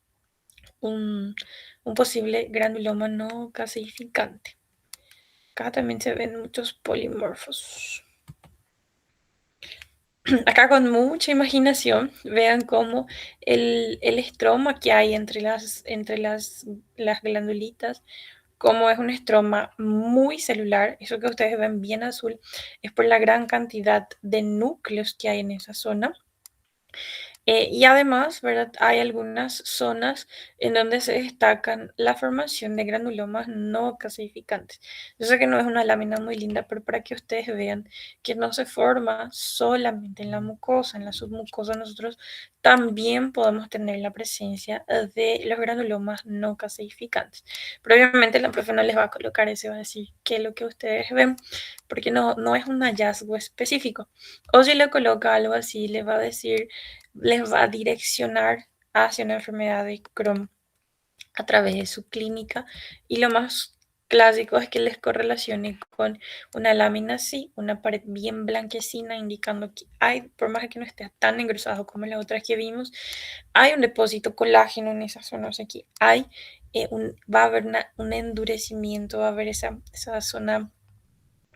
un, un posible granuloma no calcificante. Acá también se ven muchos polimorfos. Acá con mucha imaginación, vean cómo el estroma que hay entre las glandulitas, como es un estroma muy celular, eso que ustedes ven bien azul, es por la gran cantidad de núcleos que hay en esa zona. Y además, ¿verdad? Hay algunas zonas en donde se destacan la formación de granulomas no calcificantes. Yo sé que no es una lámina muy linda, pero para que ustedes vean que no se forma solamente en la mucosa, en la submucosa, nosotros también podemos tener la presencia de los granulomas no calcificantes. Pero obviamente la profe no les va a colocar eso, va a decir qué es lo que ustedes ven, porque no es un hallazgo específico. O si le coloca algo así, les va a direccionar hacia una enfermedad de Crohn a través de su clínica, y lo más clásico es que les correlacione con una lámina así, una pared bien blanquecina, indicando que hay, por más que no esté tan engrosado como las otras que vimos, hay un depósito colágeno en esa zona. O sea, que va a haber un endurecimiento, va a haber esa zona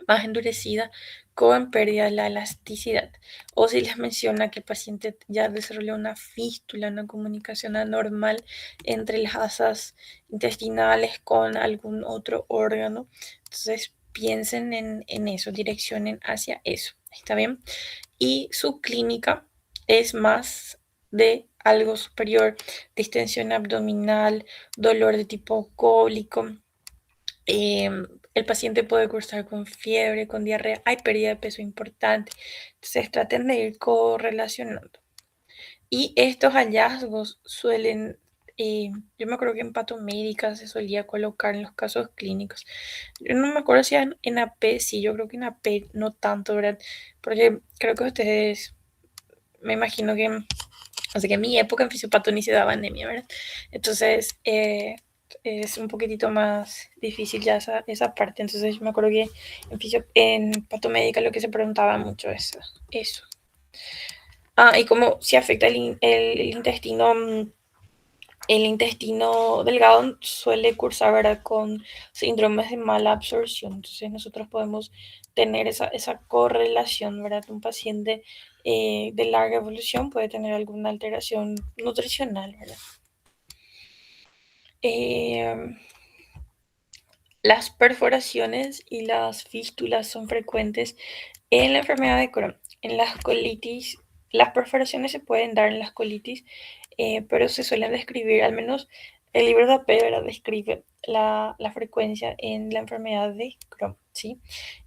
más endurecida con pérdida de la elasticidad. O si les menciona que el paciente ya desarrolló una fístula, una comunicación anormal entre las asas intestinales con algún otro órgano. Entonces piensen en eso, direccionen hacia eso. ¿Está bien? Y su clínica es más de algo superior: distensión abdominal, dolor de tipo cólico. El paciente puede cursar con fiebre, con diarrea, hay pérdida de peso importante. Entonces traten de ir correlacionando. Y estos hallazgos suelen, yo me acuerdo que en patomédica se solía colocar en los casos clínicos. Yo no me acuerdo si en AP, sí, yo creo que en AP no tanto, ¿verdad? Porque creo que ustedes, me imagino que, o sea, que en mi época en fisiopato ni se daba anemia, ¿verdad? Entonces, es un poquitito más difícil ya esa parte. Entonces, yo me acuerdo que en patomédica lo que se preguntaba mucho es eso. Y cómo se afecta el intestino. El intestino delgado suele cursar, ¿verdad?, con síndromes de mala absorción. Entonces nosotros podemos tener esa correlación, ¿verdad? Un paciente de larga evolución puede tener alguna alteración nutricional, ¿verdad? Eh, las perforaciones y las fístulas son frecuentes en la enfermedad de Crohn. En las colitis, las perforaciones se pueden dar en las colitis, pero se suelen describir, al menos el libro de Apera describe la frecuencia en la enfermedad de Crohn, ¿sí?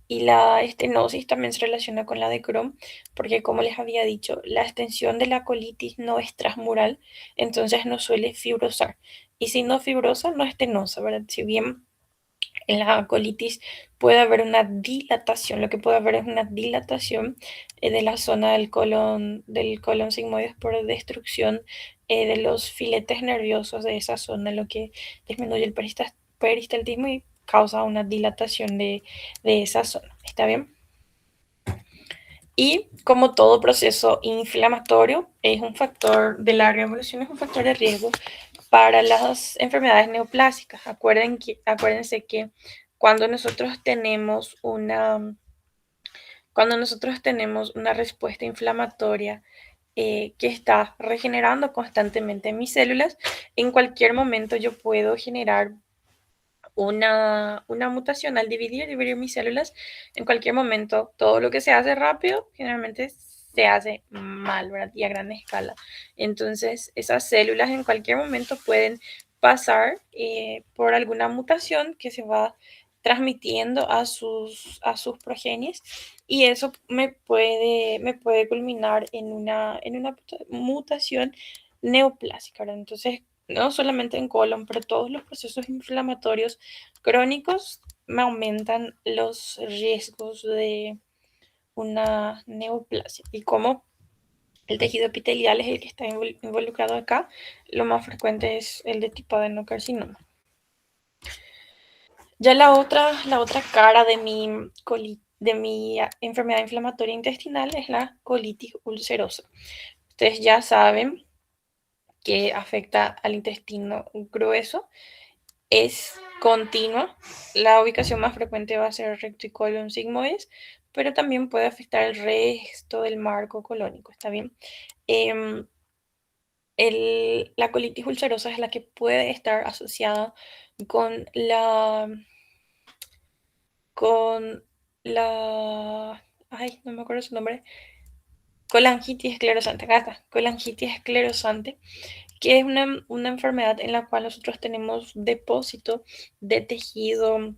Y la estenosis también se relaciona con la de Crohn, porque como les había dicho, la extensión de la colitis no es transmural, entonces no suele fibrosar. Y si no fibrosa, no estenosa, ¿verdad? Si bien en la colitis puede haber una dilatación, lo que puede haber es una dilatación de la zona del colon sigmoides, por destrucción de los filetes nerviosos de esa zona, lo que disminuye el peristaltismo y causa una dilatación de esa zona. ¿Está bien? Y como todo proceso inflamatorio es un factor de larga evolución, es un factor de riesgo para las enfermedades neoplásicas. Acuérdense que cuando nosotros tenemos una respuesta inflamatoria que está regenerando constantemente mis células, en cualquier momento yo puedo generar una mutación al dividir mis células. En cualquier momento, todo lo que se hace rápido, generalmente se hace mal, ¿verdad? Y a gran escala. Entonces, esas células en cualquier momento pueden pasar por alguna mutación que se va transmitiendo a sus progenies, y eso me puede culminar en una mutación neoplásica, ¿verdad? Entonces, no solamente en colon, pero todos los procesos inflamatorios crónicos me aumentan los riesgos de una neoplasia. Y como el tejido epitelial es el que está involucrado acá, lo más frecuente es el de tipo adenocarcinoma. Ya la otra cara de mi enfermedad inflamatoria intestinal es la colitis ulcerosa. Ustedes ya saben que afecta al intestino grueso, es continua. La ubicación más frecuente va a ser recto y colon sigmoides, pero también puede afectar el resto del marco colónico. ¿Está bien? Em, la colitis ulcerosa es la que puede estar asociada con con la, ay, no me acuerdo su nombre, colangitis esclerosante. Acá está, colangitis esclerosante, que es una enfermedad en la cual nosotros tenemos depósito de tejido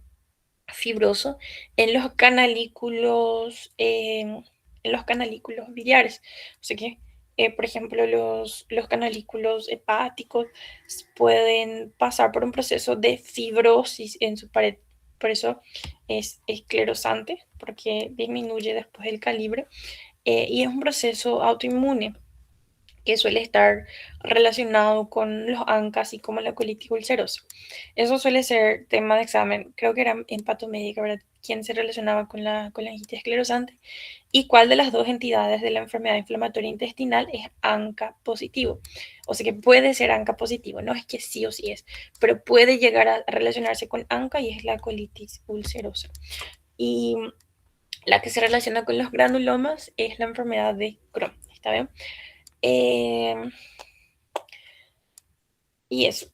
fibroso en los canalículos biliares. O sea que, por ejemplo, los canalículos hepáticos pueden pasar por un proceso de fibrosis en su pared. Por eso es esclerosante, porque disminuye después el calibre, y es un proceso autoinmune que suele estar relacionado con los ANCAS y como la colitis ulcerosa. Eso suele ser tema de examen. Creo que era en patomédica, ¿verdad? ¿Quién se relacionaba con la colangitis esclerosante? ¿Y cuál de las dos entidades de la enfermedad inflamatoria intestinal es ANCA positivo? O sea que puede ser ANCA positivo, no es que sí o sí es, pero puede llegar a relacionarse con ANCA, y es la colitis ulcerosa. Y la que se relaciona con los granulomas es la enfermedad de Crohn. ¿Está bien? Eh, y eso.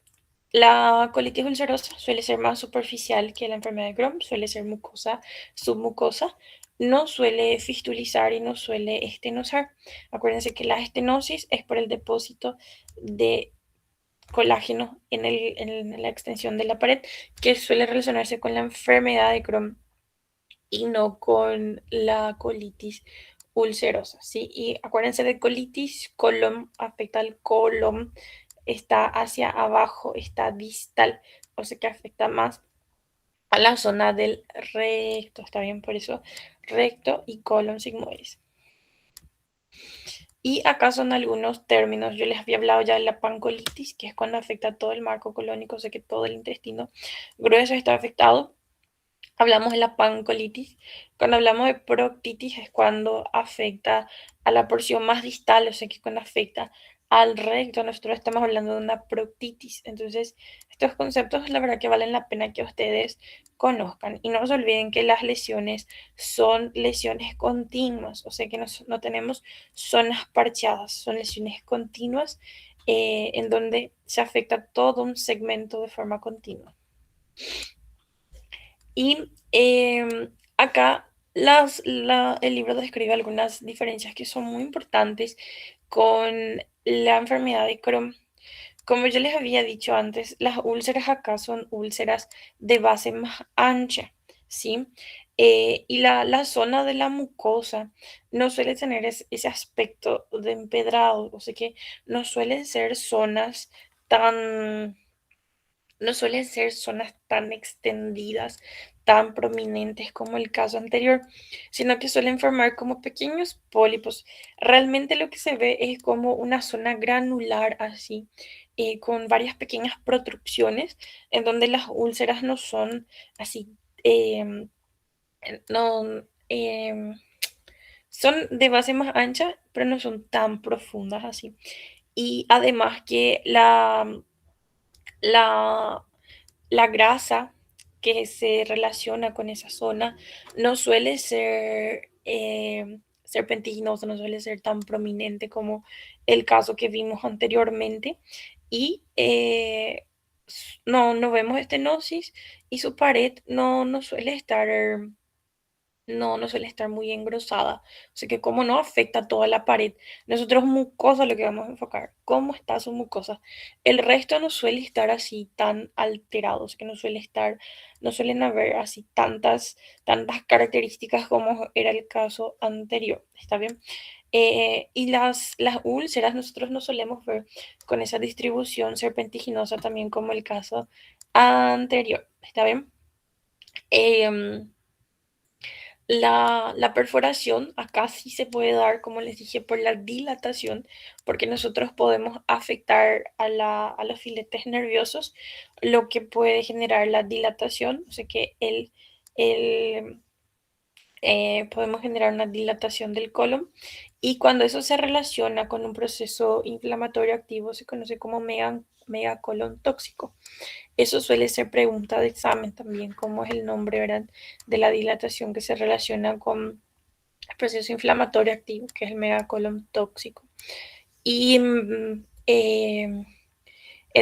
La colitis ulcerosa suele ser más superficial que la enfermedad de Crohn, suele ser mucosa, submucosa, no suele fistulizar y no suele estenosar. Acuérdense que la estenosis es por el depósito de colágeno en la extensión de la pared, que suele relacionarse con la enfermedad de Crohn y no con la colitis ulcerosa, ¿sí? Y acuérdense de colitis, colon, afecta al colon, está hacia abajo, está distal, o sea que afecta más a la zona del recto. ¿Está bien? Por eso recto y colon sigmoides. Y acá son algunos términos. Yo les había hablado ya de la pancolitis, que es cuando afecta todo el marco colónico, o sea que todo el intestino grueso está afectado. Hablamos de la pancolitis. Cuando hablamos de proctitis es cuando afecta a la porción más distal, o sea que cuando afecta al recto, nosotros estamos hablando de una proctitis. Entonces, estos conceptos la verdad que valen la pena que ustedes conozcan. Y no se olviden que las lesiones son lesiones continuas, o sea que no tenemos zonas parcheadas, son lesiones continuas, en donde se afecta todo un segmento de forma continua. Y acá el libro describe algunas diferencias que son muy importantes con la enfermedad de Crohn. Como yo les había dicho antes, las úlceras acá son úlceras de base más ancha, ¿sí? Y la zona de la mucosa no suele tener ese aspecto de empedrado, o sea que no suelen ser zonas tan no suelen ser zonas tan extendidas, tan prominentes como el caso anterior, sino que suelen formar como pequeños pólipos. Realmente lo que se ve es como una zona granular así, con varias pequeñas protrusiones, en donde las úlceras no son así, em, no, son de base más ancha, pero no son tan profundas así. Y además que la, la grasa que se relaciona con esa zona no suele ser serpentiginosa, no suele ser tan prominente como el caso que vimos anteriormente. Y no vemos estenosis y su pared no suele estar no suele estar muy engrosada. O sea que como no afecta toda la pared, nosotros mucosa lo que vamos a enfocar, cómo está su mucosa. El resto no suele estar así tan alterados, que no suelen haber así tantas características como era el caso anterior. ¿Está bien? Y las úlceras nosotros no solemos ver con esa distribución serpentiginosa también como el caso anterior. ¿Está bien? Em, la perforación acá sí se puede dar, como les dije, por la dilatación, porque nosotros podemos afectar a los filetes nerviosos, lo que puede generar la dilatación, o sea que el, podemos generar una dilatación del colon y cuando eso se relaciona con un proceso inflamatorio activo se conoce como megacolon tóxico. Eso suele ser pregunta de examen también, como es el nombre, ¿verdad? De la dilatación que se relaciona con el proceso inflamatorio activo, que es el megacolon tóxico. Y en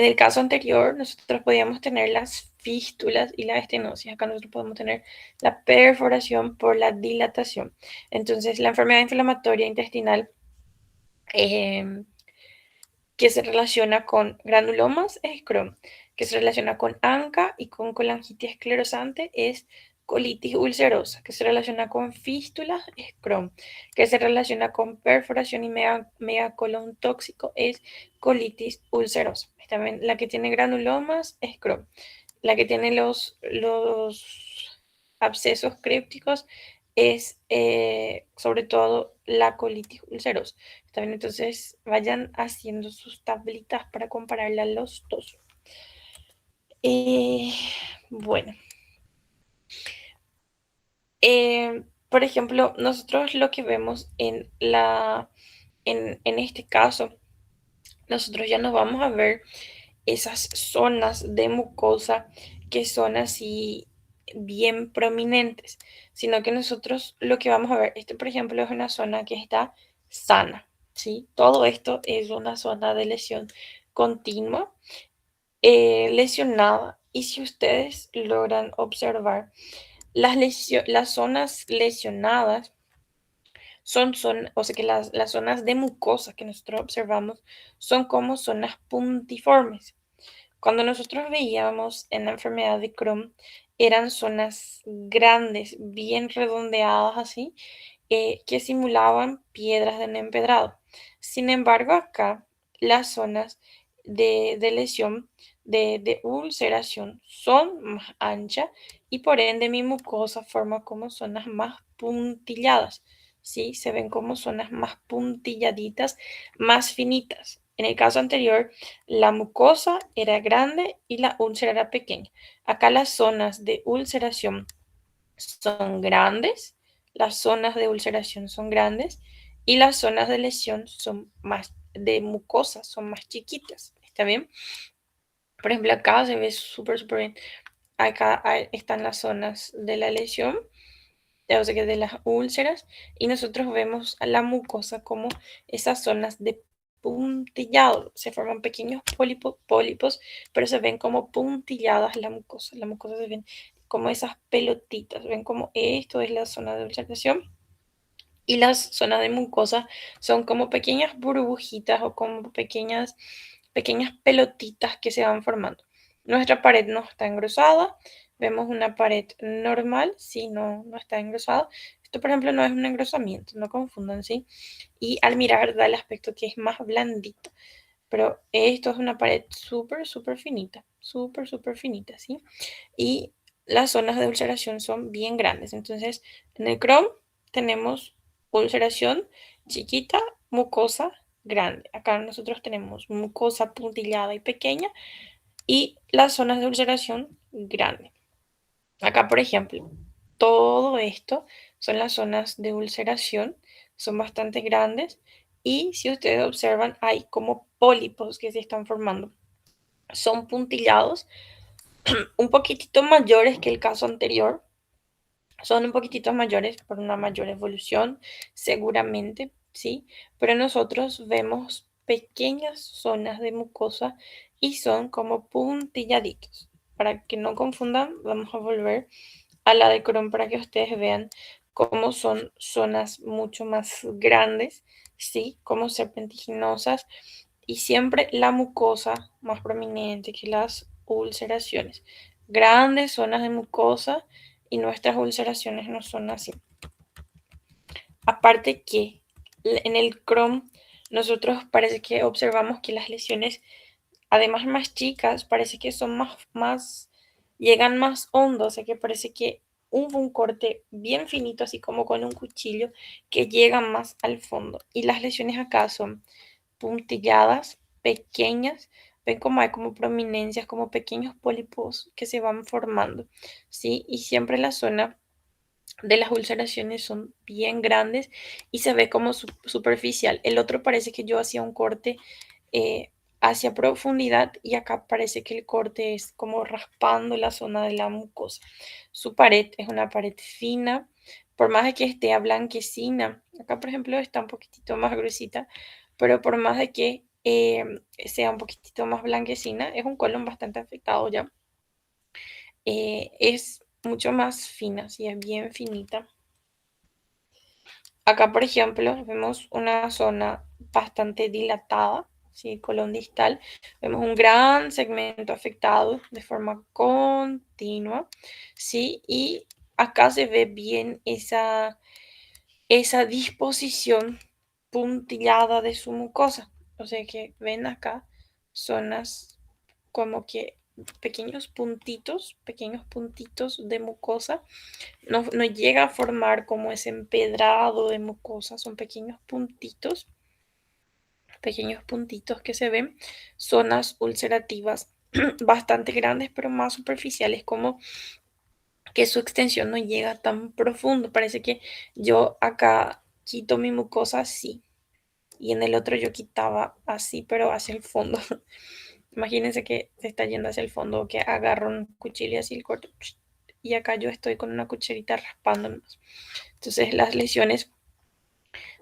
el caso anterior, nosotros podíamos tener las fístulas y la estenosis. Acá nosotros podemos tener la perforación por la dilatación. Entonces, la enfermedad inflamatoria intestinal eh, que se relaciona con granulomas es Crohn, que se relaciona con ANCA y con colangitis esclerosante es colitis ulcerosa, que se relaciona con fístulas es Crohn, que se relaciona con perforación y megacolon tóxico es colitis ulcerosa. También la que tiene granulomas es Crohn. La que tiene los abscesos crípticos es sobre todo la colitis ulcerosa. ¿Está bien? Entonces vayan haciendo sus tablitas para compararla a los dos. Eh, bueno, por ejemplo, nosotros lo que vemos en este caso, nosotros ya nos vamos a ver esas zonas de mucosa que son así bien prominentes, sino que nosotros lo que vamos a ver, este por ejemplo es una zona que está sana, ¿sí? Todo esto es una zona de lesión continua, lesionada, y si ustedes logran observar, las zonas lesionadas o sea que las zonas de mucosa que nosotros observamos son como zonas puntiformes. Cuando nosotros veíamos en la enfermedad de Crohn, eran zonas grandes, bien redondeadas así, que simulaban piedras de un empedrado. Sin embargo, acá las zonas de lesión, de ulceración, son más anchas y por ende mi mucosa forma como zonas más puntilladas. ¿Sí? Se ven como zonas más puntilladitas, más finitas. En el caso anterior, la mucosa era grande y la úlcera era pequeña. Acá las zonas de ulceración son grandes, las zonas de ulceración son grandes y las zonas de lesión son más de mucosa, son más chiquitas. ¿Está bien? Por ejemplo, acá se ve súper bien. Acá están las zonas de la lesión, o sea que de las úlceras, y nosotros vemos a la mucosa como esas zonas de puntillado. Se forman pequeños pólipos, pero se ven como puntilladas la mucosa. La mucosa se ven como esas pelotitas. Ven como esto es la zona de ulceración. Y las zonas de mucosa son como pequeñas burbujitas o como pequeñas pelotitas que se van formando. Nuestra pared no está engrosada. Vemos una pared normal, sí, no está engrosada. Esto, por ejemplo, no es un engrosamiento, no confundan, ¿sí? Y al mirar da el aspecto que es más blandito. pero esto es una pared súper finita, ¿sí? Y las zonas de ulceración son bien grandes. Entonces, en el Crohn tenemos ulceración chiquita, mucosa grande. Acá nosotros tenemos mucosa puntillada y pequeña y las zonas de ulceración grande. Acá, por ejemplo, todo esto son las zonas de ulceración, son bastante grandes y si ustedes observan hay como pólipos que se están formando. Son puntillados, un poquitito mayores que el caso anterior, son un poquitito mayores por una mayor evolución, seguramente, ¿sí? Pero nosotros vemos pequeñas zonas de mucosa y son como puntilladitos. Para que no confundan, vamos a volver a la de Crohn para que ustedes vean cómo son zonas mucho más grandes, ¿sí? Como serpentiginosas y siempre la mucosa más prominente que las ulceraciones. Grandes zonas de mucosa y nuestras ulceraciones no son así. Aparte que en el Crohn nosotros parece que observamos que las lesiones, además más chicas, parece que son llegan más hondo, o sea que parece que hubo un corte bien finito, así como con un cuchillo, que llega más al fondo. Y las lesiones acá son puntilladas, pequeñas, ven como hay como prominencias, como pequeños pólipos que se van formando, ¿sí? Y siempre la zona de las ulceraciones son bien grandes y se ve como superficial. El otro parece que yo hacía un corte hacia profundidad y acá parece que el corte es como raspando la zona de la mucosa. Su pared es una pared fina, por más de que esté a blanquecina. Acá, por ejemplo, está un poquitito más gruesita, pero por más de que sea un poquitito más blanquecina, es un colon bastante afectado ya. Es mucho más fina, sí, es bien finita. Acá, por ejemplo, vemos una zona bastante dilatada, ¿sí? Colon distal. Vemos un gran segmento afectado de forma continua, ¿sí? Y acá se ve bien esa disposición puntillada de su mucosa. O sea que ven acá zonas como que pequeños puntitos de mucosa no llega a formar como ese empedrado de mucosa, son pequeños puntitos que se ven, zonas ulcerativas bastante grandes, pero más superficiales, como que su extensión no llega tan profundo. Parece que yo acá quito mi mucosa así, y en el otro yo quitaba así, pero hacia el fondo. Imagínense que se está yendo hacia el fondo, que agarro un cuchillo y así el corto, y acá yo estoy con una cucharita raspándonos. Entonces las lesiones,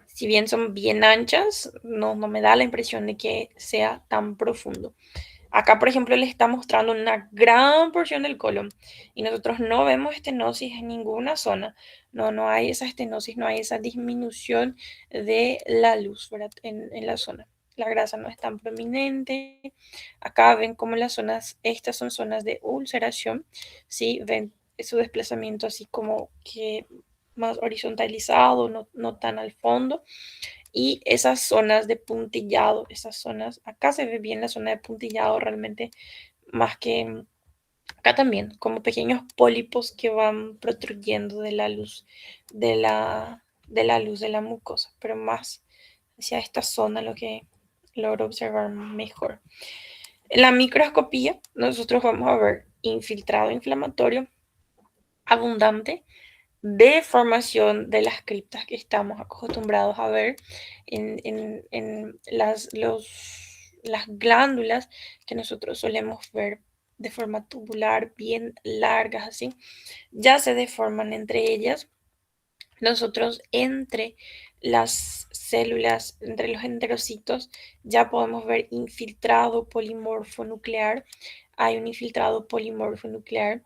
si bien son bien anchas, no me da la impresión de que sea tan profundo. Acá, por ejemplo, le está mostrando una gran porción del colon y nosotros no vemos estenosis en ninguna zona. No hay esa estenosis, no hay esa disminución de la luz, ¿verdad? En la zona. La grasa no es tan prominente. Acá ven como las zonas, estas son zonas de ulceración, ¿sí? Ven su desplazamiento así como que más horizontalizado, no tan al fondo. Y esas zonas de puntillado, esas zonas, acá se ve bien la zona de puntillado realmente más que acá también, como pequeños pólipos que van protruyendo de la luz de la luz de la mucosa, pero más hacia esta zona lo que logro observar mejor. En la microscopía nosotros vamos a ver infiltrado inflamatorio abundante de formación de las criptas que estamos acostumbrados a ver en las glándulas que nosotros solemos ver de forma tubular, bien largas así, ya se deforman entre ellas. Nosotros entre las células, entre los enterocitos, ya podemos ver infiltrado polimorfo nuclear. Hay un infiltrado polimorfo nuclear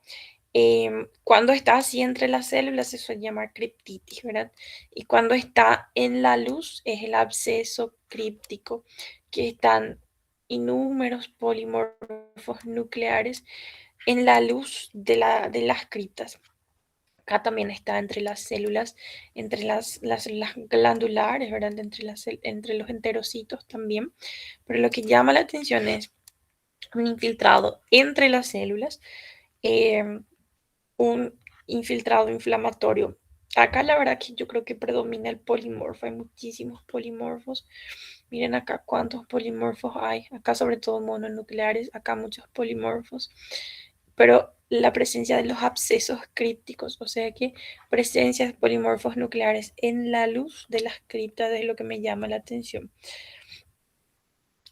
cuando está así entre las células se suele llamar criptitis, ¿verdad? Y cuando está en la luz es el absceso críptico, que están inúmeros polimorfos nucleares en la luz de las criptas. Acá también está entre las células, entre las células glandulares, ¿verdad? Entre los enterocitos también. Pero lo que llama la atención es un infiltrado entre las células, eh, un infiltrado inflamatorio. Acá la verdad que yo creo que predomina el polimorfo, hay muchísimos polimorfos. Miren acá cuántos polimorfos hay. Acá sobre todo mononucleares, acá muchos polimorfos. Pero la presencia de los abscesos crípticos, o sea que presencia de polimorfos nucleares en la luz de las criptas es lo que me llama la atención.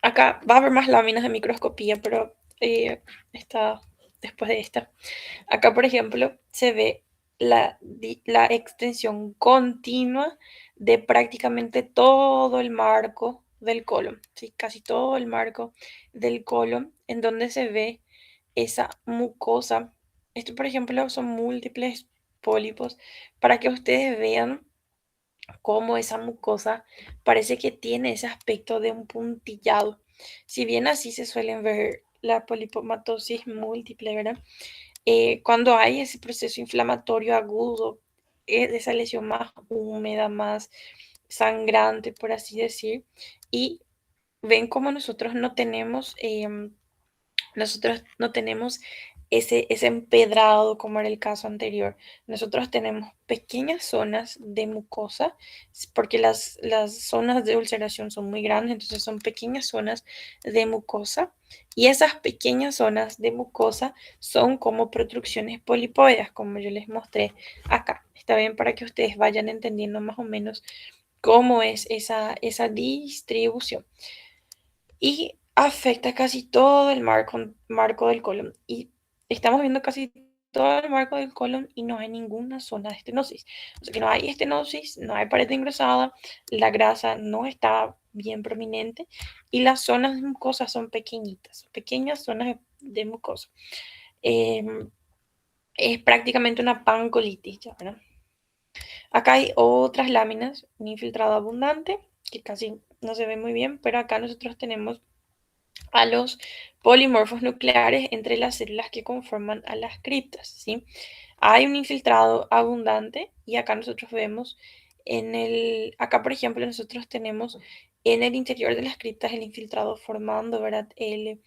Acá va a haber más láminas de microscopía, pero está después de esta. Acá, por ejemplo, se ve la extensión continua de prácticamente todo el marco del colon, ¿sí? Casi todo el marco del colon, en donde se ve esa mucosa. Esto, por ejemplo, son múltiples pólipos para que ustedes vean cómo esa mucosa parece que tiene ese aspecto de un puntillado. Si bien así se suelen ver la polipomatosis múltiple, ¿verdad? Cuando hay ese proceso inflamatorio agudo, de esa lesión más húmeda, más sangrante, por así decir, y ven cómo nosotros no tenemos ese empedrado como era el caso anterior. Nosotros tenemos pequeñas zonas de mucosa, porque las zonas de ulceración son muy grandes, entonces son pequeñas zonas de mucosa. Y esas pequeñas zonas de mucosa son como protrusiones polipoides, como yo les mostré acá. Está bien para que ustedes vayan entendiendo más o menos cómo es esa distribución y afecta casi todo el marco del colon. Y estamos viendo casi todo el marco del colon y no hay ninguna zona de estenosis. O sea que no hay estenosis, no hay pared engrosada, la grasa no está bien prominente y las zonas de mucosa son pequeñitas, pequeñas zonas de mucosa. Eh, es prácticamente una pancolitis, ¿ya, verdad? Acá hay otras láminas, un infiltrado abundante, que casi no se ve muy bien, pero acá nosotros tenemos a los polimorfos nucleares entre las células que conforman a las criptas, ¿sí? Hay un infiltrado abundante y acá nosotros vemos acá por ejemplo nosotros tenemos en el interior de las criptas el infiltrado formando, ¿verdad? El,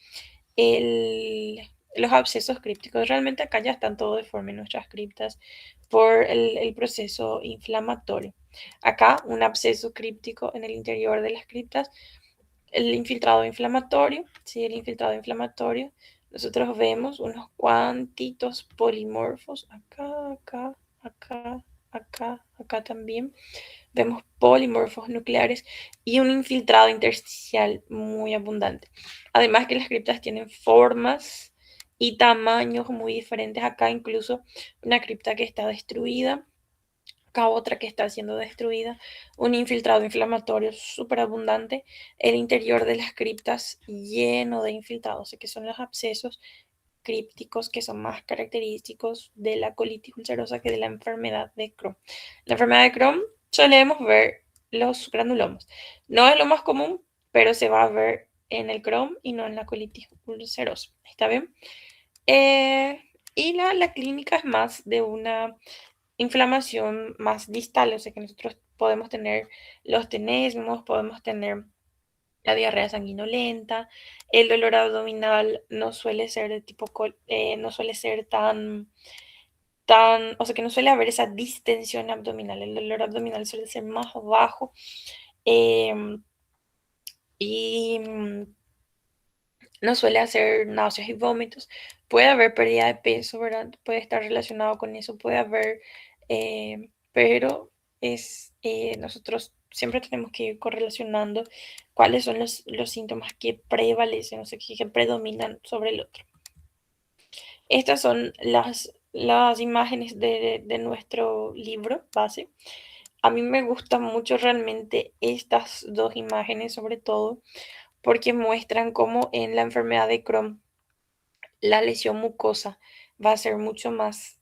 los abscesos crípticos. Realmente acá ya están todo deforme nuestras criptas por el proceso inflamatorio. Acá un absceso críptico en el interior de las criptas, el infiltrado inflamatorio, ¿sí? El infiltrado inflamatorio, nosotros vemos unos cuantitos polimorfos, acá también. Vemos polimorfos nucleares y un infiltrado intersticial muy abundante. Además que las criptas tienen formas y tamaños muy diferentes. Acá incluso una cripta que está destruida, acá otra que está siendo destruida, un infiltrado inflamatorio súper abundante, el interior de las criptas lleno de infiltrados, que son los abscesos crípticos que son más característicos de la colitis ulcerosa que de la enfermedad de Crohn. La enfermedad de Crohn solemos ver los granulomas. No es lo más común, pero se va a ver en el Crohn y no en la colitis ulcerosa. ¿Está bien? Y la clínica es más de una inflamación más distal, o sea que nosotros podemos tener los tenesmos, podemos tener la diarrea sanguinolenta, el dolor abdominal no suele ser de tipo, no suele ser tan, o sea que no suele haber esa distensión abdominal, el dolor abdominal suele ser más bajo em, y no suele hacer náuseas y vómitos. Puede haber pérdida de peso, ¿verdad? Puede estar relacionado con eso, puede haber, pero nosotros siempre tenemos que ir correlacionando cuáles son los síntomas que prevalecen, o sea, que predominan sobre el otro. Estas son las imágenes de nuestro libro base. A mí me gustan mucho realmente estas dos imágenes, sobre todo porque muestran cómo en la enfermedad de Crohn la lesión mucosa va a ser mucho más,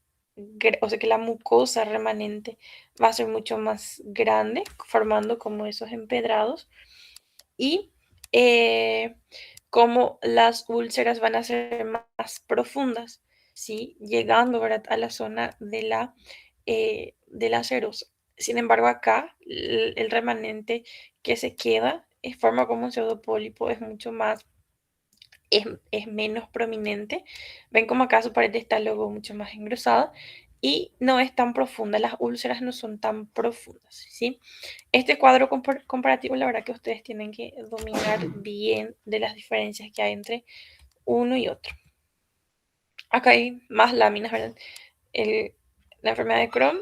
o sea que la mucosa remanente va a ser mucho más grande, formando como esos empedrados y cómo las úlceras van a ser más profundas, ¿sí? Llegando, ¿verdad? A la zona de la de la cerosa. Sin embargo, acá el remanente que se queda forma como un pseudopólipo, es mucho más, es menos prominente. Ven como acá su pared está luego mucho más engrosada y no es tan profunda, las úlceras no son tan profundas, ¿sí? Este cuadro comparativo, la verdad que ustedes tienen que dominar bien de las diferencias que hay entre uno y otro. Acá hay más láminas, ¿verdad? La enfermedad de Crohn,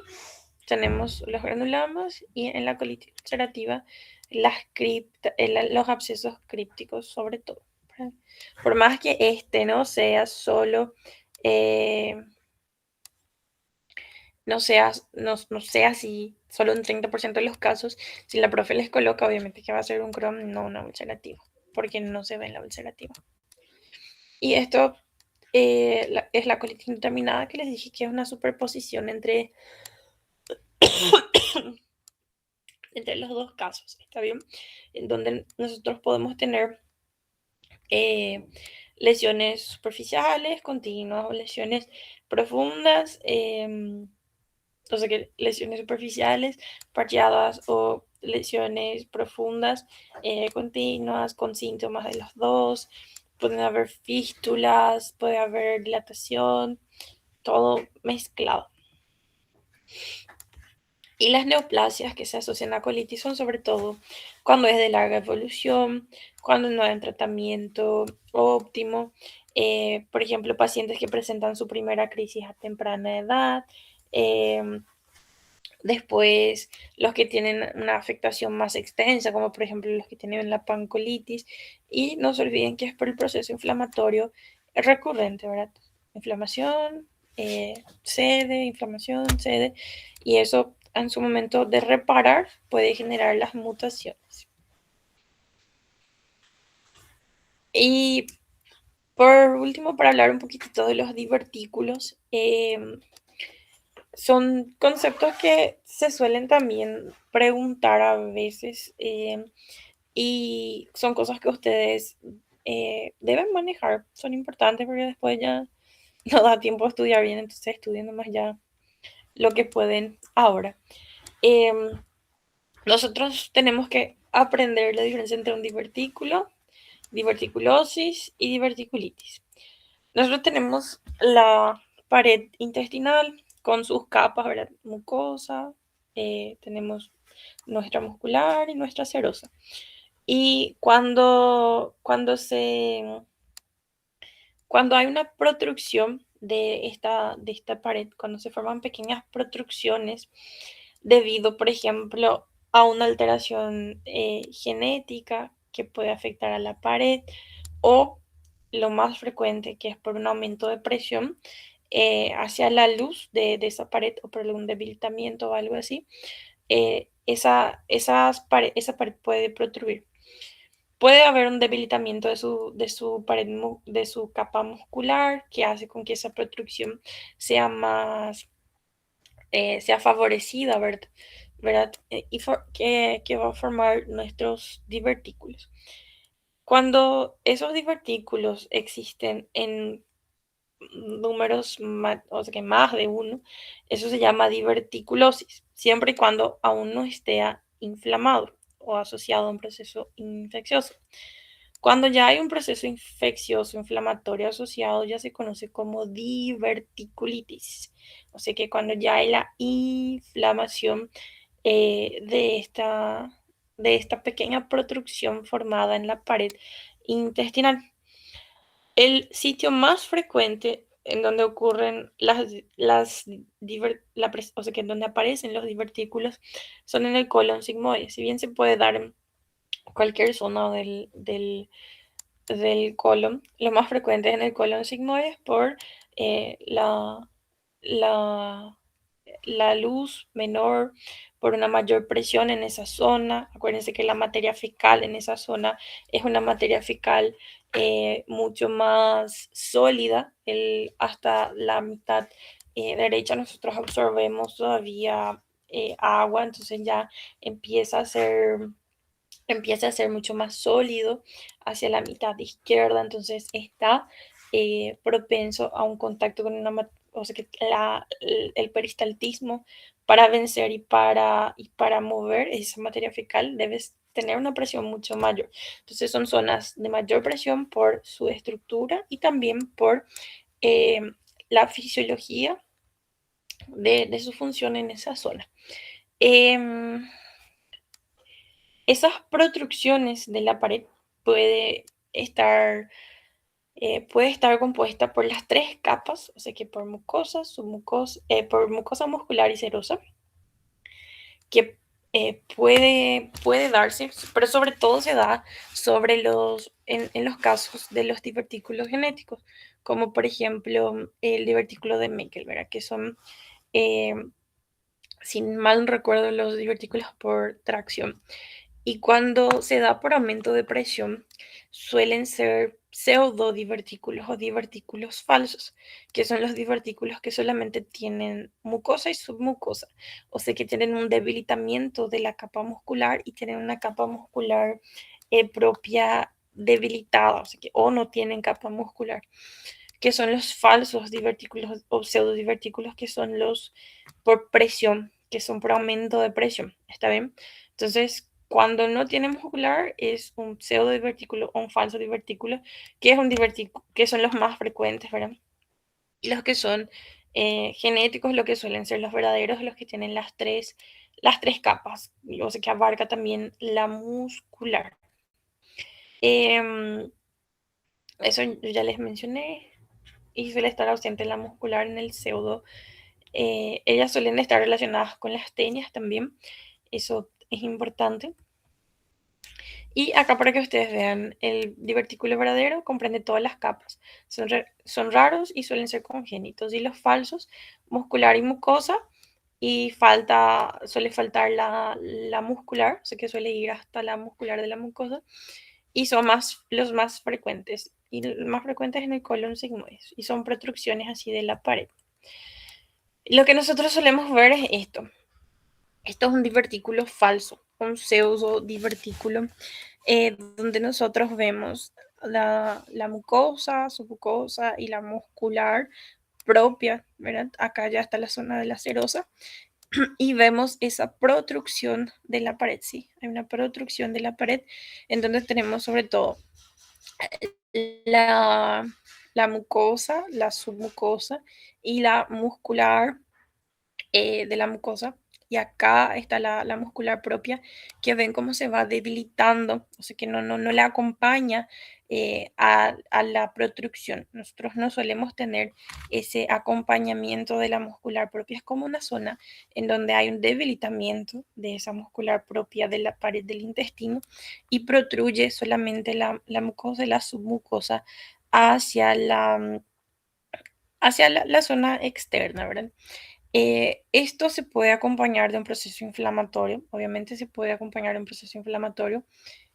tenemos los granulomas y en la colitis ulcerativa los abscesos crípticos sobre todo. ¿Verdad? Por más que este no sea solo, eh, no sea así, solo un 30% de los casos, si la profe les coloca, obviamente que va a ser un Crohn, no una ulcerativa, porque no se ve en la ulcerativa. Y esto es la colitis contaminada que les dije que es una superposición entre entre los dos casos, ¿está bien? En donde nosotros podemos tener eh, lesiones superficiales, continuas o lesiones profundas, o sea que lesiones superficiales, parcheadas o lesiones profundas, continuas, con síntomas de los dos. Pueden haber fístulas, puede haber dilatación, todo mezclado. Y las neoplasias que se asocian a colitis son sobre todo cuando es de larga evolución, cuando no hay un tratamiento óptimo, por ejemplo, pacientes que presentan su primera crisis a temprana edad, después los que tienen una afectación más extensa, como por ejemplo los que tienen la pancolitis, y no se olviden que es por el proceso inflamatorio recurrente, ¿verdad? Inflamación, inflamación, cede, y eso en su momento de reparar puede generar las mutaciones. Y por último, para hablar un poquitito de los divertículos, son conceptos que se suelen también preguntar a veces y son cosas que ustedes deben manejar, son importantes porque después ya no da tiempo a estudiar bien, entonces estudien nomás ya lo que pueden ahora. Eh, Nosotros tenemos que aprender la diferencia entre un divertículo, diverticulosis y diverticulitis. Nosotros tenemos la pared intestinal con sus capas, ¿verdad? Mucosa, tenemos nuestra muscular y nuestra serosa. Y cuando hay una protrucción de esta pared, cuando se forman pequeñas protrucciones debido, por ejemplo, a una alteración genética que puede afectar a la pared o lo más frecuente que es por un aumento de presión hacia la luz de esa pared o por algún debilitamiento o algo así, esa pared puede protruir. Puede haber un debilitamiento de su capa muscular que hace con que esa protrucción sea más, sea favorecida, ¿verdad? Que va a formar nuestros divertículos. Cuando esos divertículos existen en números o sea, que más de uno, eso se llama diverticulosis, siempre y cuando aún no esté inflamado o asociado a un proceso infeccioso. Cuando ya hay un proceso infeccioso inflamatorio asociado, ya se conoce como diverticulitis. O sea que cuando ya hay la inflamación de esta pequeña protrucción formada en la pared intestinal. El sitio más frecuente en donde ocurren o sea que en donde aparecen los divertículos son en el colon sigmoide. Si bien se puede dar en cualquier zona del colon, lo más frecuente es en el colon sigmoide por eh, la, la, la luz menor, por una mayor presión en esa zona. Acuérdense que la materia fecal en esa zona es una materia fecal mucho más sólida. Hasta la mitad derecha nosotros absorbemos todavía agua, entonces ya empieza a ser empieza a ser mucho más sólido hacia la mitad izquierda, entonces está propenso a un contacto con o sea que el peristaltismo para vencer y para mover esa materia fecal debes tener una presión mucho mayor. Entonces son zonas de mayor presión por su estructura y también por eh, la fisiología de su función en esa zona. Em, Esas protrucciones de la pared puede estar, puede estar compuesta por las tres capas, o sea que por mucosa, por mucosa muscular y serosa, que puede darse, pero sobre todo se da en los casos de los divertículos genéticos, como por ejemplo el divertículo de Meckel, ¿verdad? Que son, eh, si mal no recuerdo, los divertículos por tracción. Y cuando se da por aumento de presión, suelen ser pseudodivertículos o divertículos falsos, que son los divertículos que solamente tienen mucosa y submucosa, o sea que tienen un debilitamiento de la capa muscular y tienen una capa muscular propia debilitada, o sea que o no tienen capa muscular, que son los falsos divertículos o pseudodivertículos, que son los por presión, que son por aumento de presión. ¿Está bien? Entonces, cuando no tiene muscular, es un pseudodivertículo o un falso divertículo, que es un divertículo, que son los más frecuentes, ¿verdad? Y los que son genéticos, lo que suelen ser los verdaderos, los que tienen las tres capas, o sea que abarca también la muscular. Em, Eso yo ya les mencioné. Y suele estar ausente la muscular en el pseudo. Ellas suelen estar relacionadas con las tenias también. Eso es importante. Y acá para que ustedes vean, el divertículo verdadero comprende todas las capas. Son raros y suelen ser congénitos. Y los falsos, muscular y mucosa. Y suele faltar la muscular, o sea que suele ir hasta la muscular de la mucosa. Y son los más frecuentes. Y los más frecuentes en el colon sigmoides. Y son protrucciones así de la pared. Lo que nosotros solemos ver es esto. Esto es un divertículo falso, un pseudo divertículo, donde nosotros vemos la mucosa, submucosa y la muscular propia, ¿verdad? Acá ya está la zona de la serosa y vemos esa protrucción de la pared, sí, hay una protrucción de la pared, en donde tenemos sobre todo la, la mucosa, la submucosa y la muscular de la mucosa. Y acá está la muscular propia, que ven cómo se va debilitando, o sea que no le acompaña a la protrucción. Nosotros no solemos tener ese acompañamiento de la muscular propia. Es como una zona en donde hay un debilitamiento de esa muscular propia de la pared del intestino y protruye solamente la mucosa y la submucosa hacia la zona externa, ¿verdad? Esto se puede acompañar de un proceso inflamatorio, obviamente se puede acompañar de un proceso inflamatorio.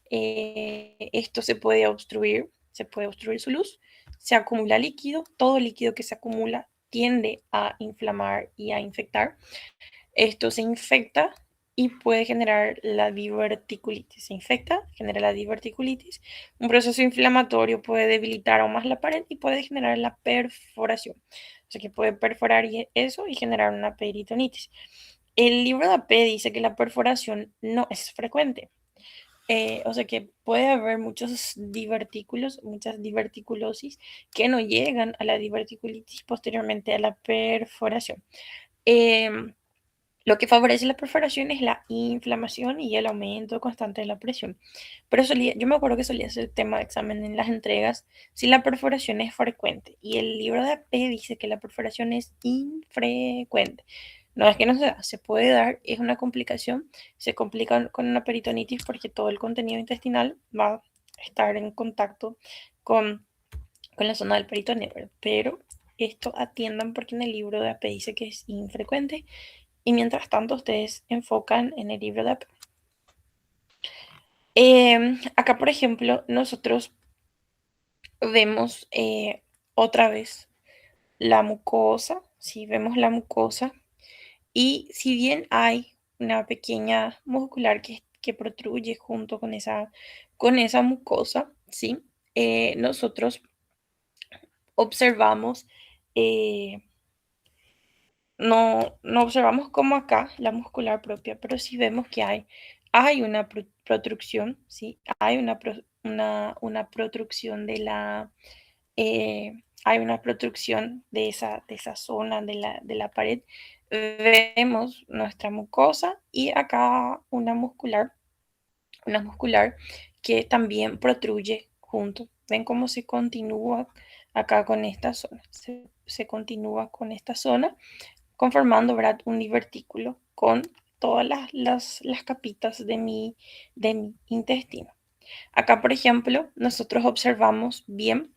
Esto se puede obstruir su luz, se acumula líquido, todo líquido que se acumula tiende a inflamar y a infectar. Esto se infecta y puede generar la diverticulitis. Se infecta, genera la diverticulitis. Un proceso inflamatorio puede debilitar aún más la pared y puede generar la perforación. O sea que puede perforar eso y generar una peritonitis. El libro de AP dice que la perforación no es frecuente. O sea que puede haber muchos divertículos, muchas diverticulosis que no llegan a la diverticulitis posteriormente a la perforación. Em, lo que favorece la perforación es la inflamación y el aumento constante de la presión. Pero yo me acuerdo que solía ser tema de examen en las entregas si la perforación es frecuente. Y el libro de AP dice que la perforación es infrecuente. No es que no se da, se puede dar, es una complicación. Se complica con una peritonitis porque todo el contenido intestinal va a estar en contacto con, con la zona del peritoneo, ¿verdad? Pero esto atiendan porque en el libro de AP dice que es infrecuente y mientras tanto ustedes enfocan en el libro de AP. Acá, por ejemplo, nosotros vemos otra vez la mucosa, si vemos la mucosa, y si bien hay una pequeña muscular que protruye junto con esa mucosa, ¿sí? Nosotros observamos no observamos como acá la muscular propia, pero sí vemos que hay una protrucción, ¿sí? Hay una protrucción hay una protrucción de esa zona de la pared. Vemos nuestra mucosa y acá una muscular que también protruye junto. ¿Ven cómo se continúa acá con esta zona? Se continúa con esta zona conformando, ¿verdad? Un divertículo con todas las capitas de mi intestino. Acá, por ejemplo, nosotros observamos bien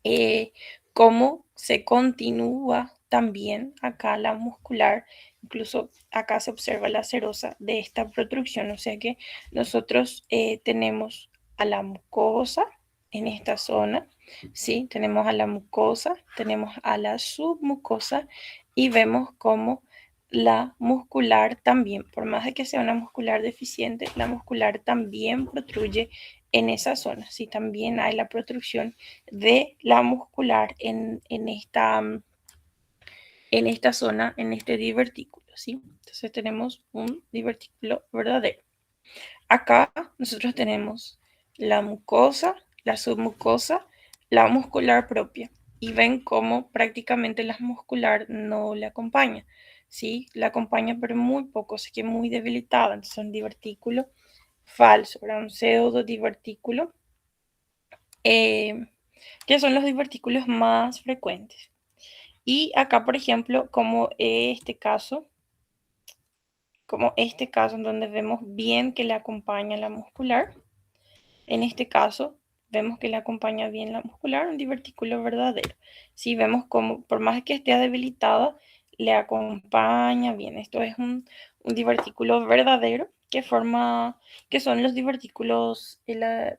eh, cómo se continúa también acá la muscular, incluso acá se observa la serosa de esta protrucción, o sea que nosotros tenemos a la mucosa en esta zona, ¿sí? Tenemos a la mucosa, tenemos a la submucosa y vemos cómo la muscular también, por más de que sea una muscular deficiente, la muscular también protruye en esa zona, ¿sí? También hay la protrucción de la muscular en esta zona, en este divertículo, ¿sí? Entonces tenemos un divertículo verdadero. Acá nosotros tenemos la mucosa, la submucosa, la muscular propia. Y ven cómo prácticamente la muscular no le acompaña, ¿sí? La acompaña pero muy poco, así que muy debilitada. Entonces un divertículo falso, ¿verdad? Un pseudo divertículo que son los divertículos más frecuentes. Y acá, por ejemplo, como este caso en donde vemos bien que le acompaña la muscular, en este caso vemos que le acompaña bien la muscular, un divertículo verdadero. Si vemos como, por más que esté debilitada, le acompaña bien. Esto es un divertículo verdadero que son los divertículos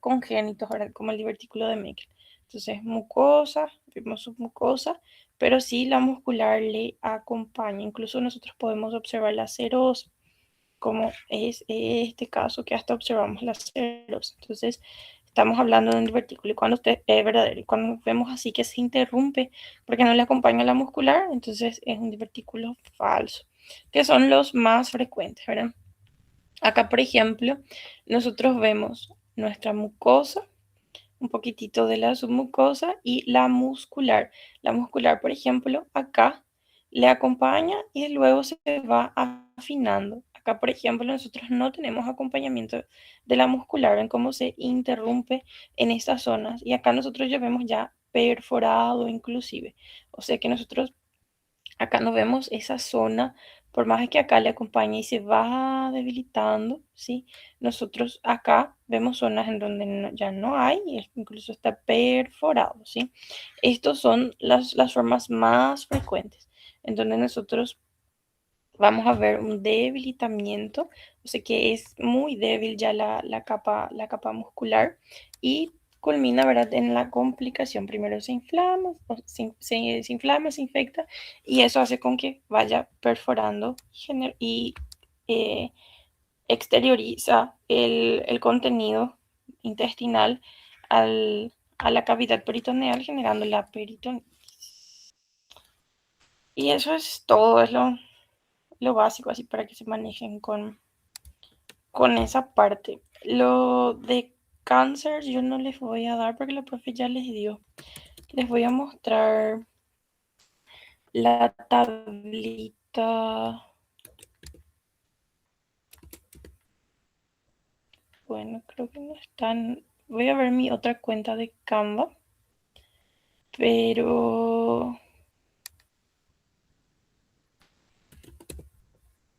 congénitos, ¿verdad? Como el divertículo de Meckel. Entonces, mucosa, vemos submucosa, pero sí la muscular le acompaña. Incluso nosotros podemos observar la serosa, como es este caso que hasta observamos la serosa. Entonces, estamos hablando de un divertículo y cuando usted es verdadero, y cuando vemos así que se interrumpe porque no le acompaña la muscular, entonces es un divertículo falso, que son los más frecuentes, ¿verdad? Acá, por ejemplo, nosotros vemos nuestra mucosa, un poquitito de la submucosa y la muscular. La muscular, por ejemplo, acá le acompaña y luego se va afinando. Acá, por ejemplo, nosotros no tenemos acompañamiento de la muscular, en cómo se interrumpe en estas zonas. Y acá nosotros ya vemos ya perforado inclusive. O sea que nosotros acá no vemos esa zona, por más que acá le acompañe y se va debilitando, ¿sí? Nosotros acá vemos zonas en donde ya no hay, incluso está perforado, ¿sí? Estas son las formas más frecuentes, en donde nosotros vamos a ver un debilitamiento, o sea que es muy débil ya la capa muscular y culmina, ¿verdad?, en la complicación. Primero se inflama, se inflama, se infecta y eso hace con que vaya perforando y eh, exterioriza el contenido intestinal a la cavidad peritoneal generando la peritonitis. Y eso es todo, es lo básico, así para que se manejen con esa parte. Lo de cáncer yo no les voy a dar porque la profe ya les dio. Les voy a mostrar la tablita. Bueno, creo que no están. Voy a ver mi otra cuenta de Canva, pero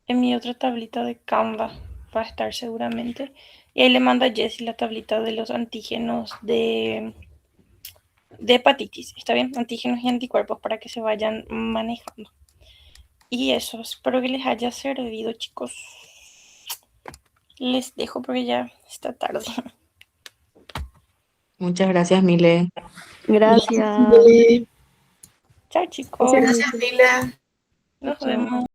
en mi otra tablita de Canva va a estar seguramente. Y ahí le manda a Jessie la tablita de los antígenos de hepatitis, ¿está bien? Antígenos y anticuerpos para que se vayan manejando. Y eso, espero que les haya servido, chicos. Les dejo porque ya está tarde. Muchas gracias, Mile. Gracias. Chao, Gracias, chicos. Mila. Chao, Nos chao. vemos.